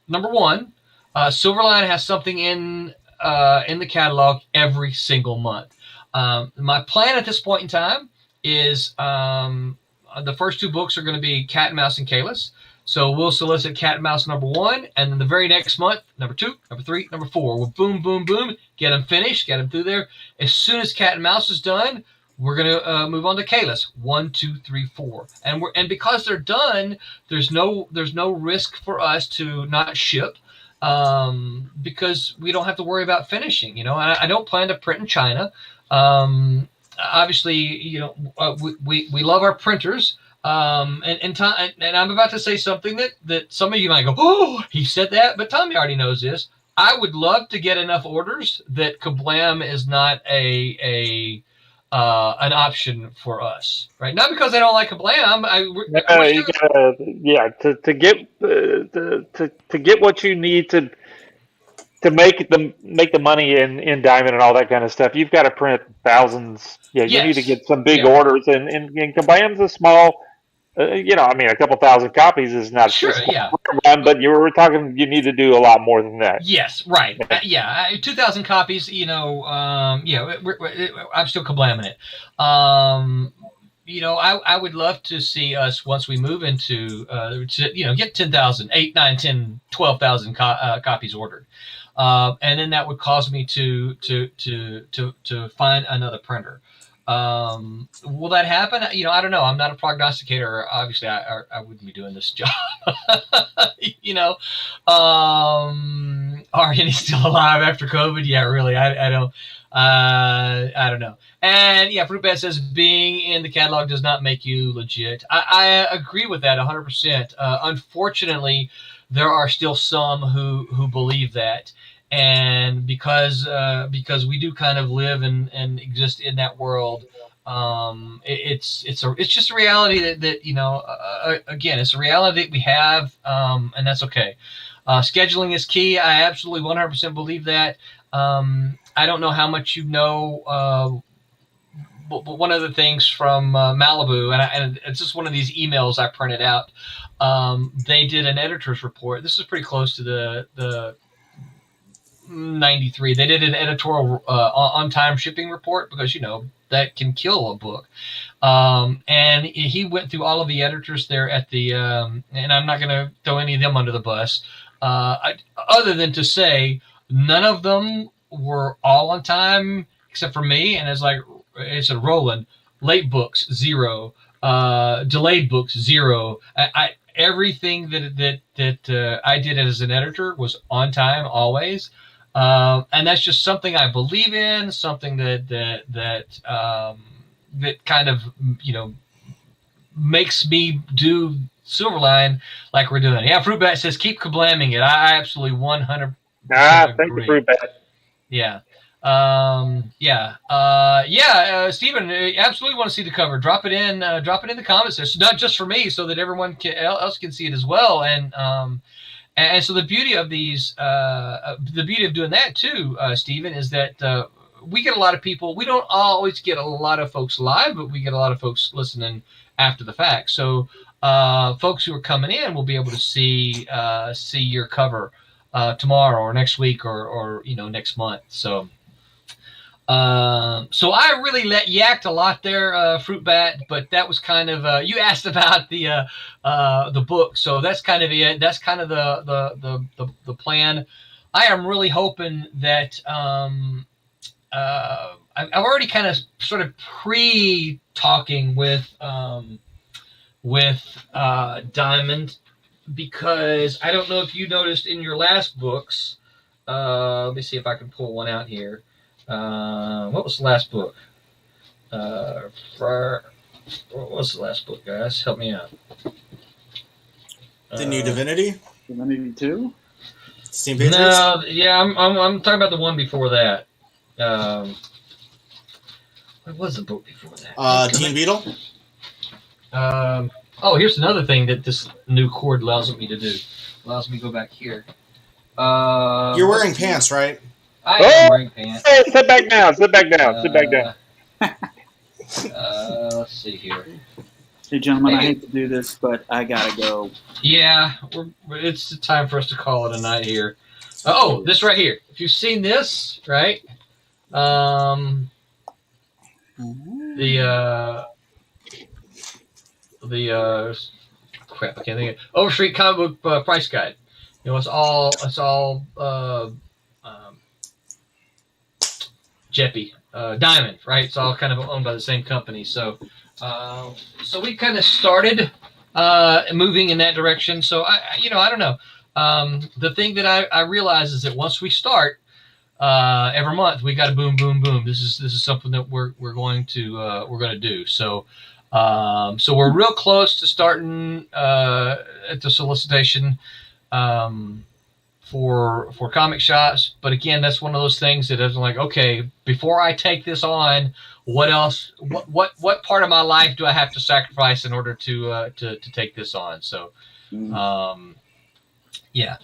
number 1, Silverline has something in the catalog every single month. My plan at this point in time is the first 2 books are going to be Cat and Mouse and Kalis. So we'll solicit Cat and Mouse number 1, and then the very next month, number 2, number 3, number 4. We'll boom, boom, boom, get them finished, get them through there. As soon as Cat and Mouse is done, we're going to move on to Kalis. 1, 2, 3, 4. And because they're done, there's no risk for us to not ship, because we don't have to worry about finishing. I don't plan to print in China. Obviously, we love our printers. And I'm about to say something that some of you might go, oh, he said that, but Tommy already knows this. I would love to get enough orders that Kablam is not an option for us, right? Not because I don't like Kablam. To get what you need to make the money in Diamond and all that kind of stuff, you've got to print thousands. Yeah, you need to get some big orders, and Kablam's a small. A couple thousand copies is not sure, but you were talking. You need to do a lot more than that. Yes, right. 2,000 copies. I'm still Kablamming it. I would love to see us once we move into get 10,000, 8, 9, 10, 12,000 copies ordered, and then that would cause me to find another printer. Will that happen? I don't know. I'm not a prognosticator. Obviously, I wouldn't be doing this job. Are any still alive after COVID? Yeah, really. I don't know. And yeah, Fruitbat says being in the catalog does not make you legit. I agree with that 100%. Unfortunately, there are still some who believe that. And because we do kind of live and exist in that world, it's just a reality that again, it's a reality that we have, and that's okay. Scheduling is key. I absolutely 100% believe that. I don't know how much but one of the things from Malibu, and it's just one of these emails I printed out. They did an editor's report. This is pretty close to the 93. They did an editorial on-time shipping report because that can kill a book. And he went through all of the editors there at the and I'm not going to throw any of them under the bus, other than to say none of them were all on time except for me. And it's a Roland. Late books 0, delayed books 0. Everything that I did as an editor was on time always. And that's just something I believe in, something that kind of, makes me do Silverline like we're doing. Yeah, Fruitbat says, keep kablamming it. I absolutely 100% thank you, Fruitbat. Yeah. Stephen, absolutely want to see the cover. Drop it in the comments. It's not just for me, so that everyone else can see it as well. And so the beauty of these, the beauty of doing that too, Stephen, is that we get a lot of people. We don't always get a lot of folks live, but we get a lot of folks listening after the fact. So folks who are coming in will be able to see your cover tomorrow or next week or next month. So I really yacked a lot there, Fruitbat, but that was kind of you asked about the book, so that's kind of it. That's kind of the plan. I am really hoping that I've already kind of sort of pre-talking with Diamond, because I don't know if you noticed in your last books. Let me see if I can pull one out here. What was the last book? What was the last book, guys? Help me out. The New Divinity? Divinity 2? Steam Patriots? No, yeah, I'm talking about the one before that. What was the book before that? Teen Beetle? Here's another thing that this new cord allows me to do. Allows me to go back here. You're wearing pants, right? I am wearing pants. Hey, sit back down. Sit back down. Sit back down. Let's see here. Hey, gentlemen, I hate to do this, but I gotta go. Yeah, it's time for us to call it a night here. Oh, this right here. If you've seen this, right? The crap, I can't think of it. Overstreet Comic Book Price Guide. You know, it's all Jeppy, Diamond, right? It's all kind of owned by the same company. So we kind of started moving in that direction. So I don't know. The thing that I realize is that once we start every month, we got to boom, boom, boom. This is something that we're going to do. So we're real close to starting at the solicitation for comic shops. But again, that's one of those things that is like, okay, before I take this on, what else? What part of my life do I have to sacrifice in order to take this on? So, yeah.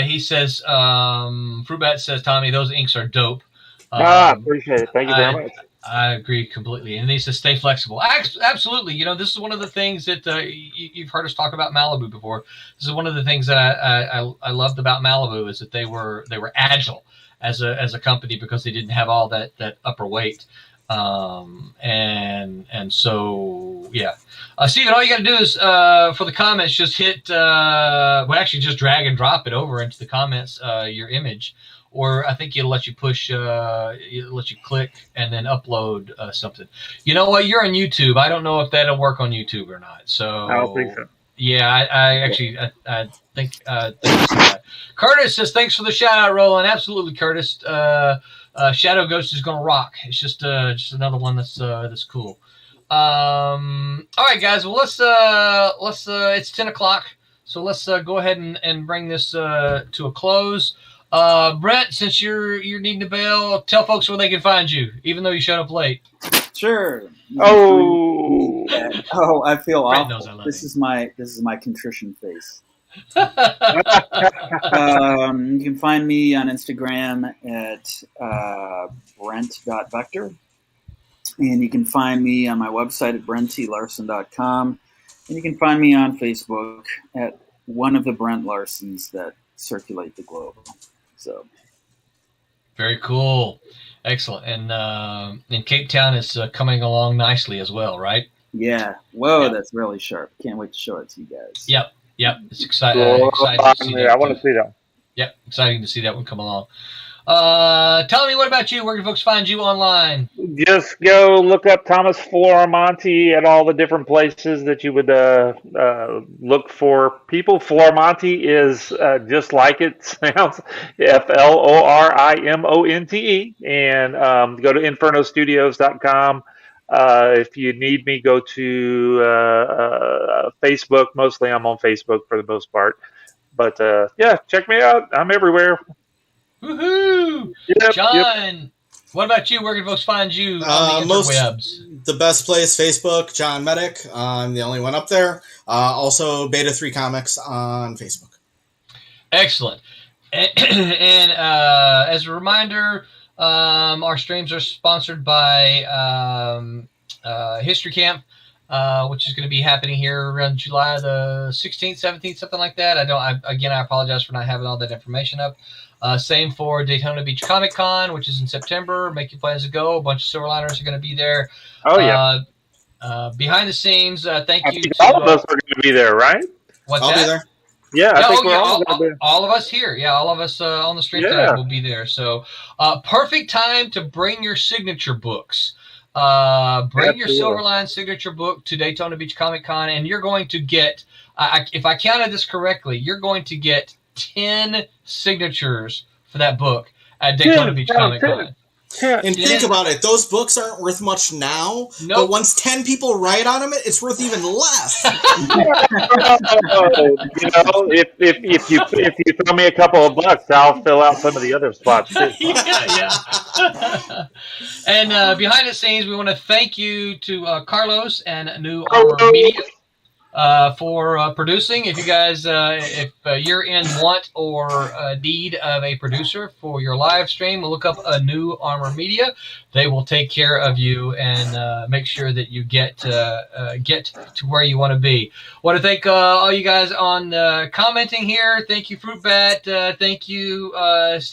He says, Fruitbat says, Tommy, those inks are dope. Appreciate it. Thank you very much. I agree completely. And he says, stay flexible. Absolutely. You know, this is one of the things that you've heard us talk about Malibu before. This is one of the things that I loved about Malibu is that they were agile as a company because they didn't have all that upper weight. And so, yeah. Steven, all you got to do is, for the comments, just hit, just drag and drop it over into the comments, your image, or I think it'll let you push, it'll let you click and then upload something. You know what? You're on YouTube. I don't know if that'll work on YouTube or not. So I don't think so. Yeah, I think that. Curtis says, thanks for the shout out, Roland. Absolutely, Curtis. Shadow Ghost is gonna rock. It's just another one that's cool. All right, guys. Well, let's it's 10 o'clock, so let's go ahead and bring this to a close. Brent, since you're needing to bail, tell folks where they can find you, even though you showed up late. Sure. Oh, I feel Brent awful. knows I love This you. is my contrition face. You can find me on Instagram at brent.vector. And you can find me on my website at brenttlarson.com. And you can find me on Facebook at one of the Brent Larsons that circulate the globe. So, very cool. Excellent. And Cape Town is coming along nicely as well, right? yeah. Whoa, that's really sharp. Can't wait to show it to you guys. Yep. It's exciting. Exciting to see I want to see that. Yep. Exciting to see that one come along. Tell me, what about you? Where can folks find you online? Just go look up Thomas Flormonti at all the different places that you would look for people. Flormonti is just like it sounds, FLORIMONTE. And go to infernostudios.com. If you need me, go to Facebook. Mostly I'm on Facebook for the most part. But yeah, check me out. I'm everywhere. Woohoo! Yep, John, what about you? Where can folks find you on the interwebs? The best place, Facebook, John Medic. I'm the only one up there. Also, Beta 3 Comics on Facebook. Excellent. And as a reminder, our streams are sponsored by History Camp, which is going to be happening here around July the 16th, 17th, something like that. I apologize for not having all that information up. Same for Daytona Beach Comic Con, which is in September. Make your plans to go. A bunch of Silverliners are going to be there. Oh, yeah. Behind the scenes, thank you to all of us are going to be there, right? What's I'll that? be there. Yeah, I think we're all going to be. All of us here. Yeah, all of us on the stream tonight will be there. So perfect time to bring your signature books. Bring your Absolutely. Silverline signature book to Daytona Beach Comic Con, and you're going to get, if I counted this correctly, you're going to get 10 signatures for that book at Daytona Beach Comic Con. And think about it; those books aren't worth much now. Nope. But once 10 people write on them, it's worth even less. If you throw me a couple of bucks, I'll fill out some of the other spots too. Yeah. And behind the scenes, we want to thank you to Carlos and New Armor Media for producing. If you guys, if you're in want or need of a producer for your live stream, look up a New Armor Media. They will take care of you and make sure that you get to where you want to be. Want to thank all you guys on commenting here. Thank you, Fruit Bat. Thank you, Steve.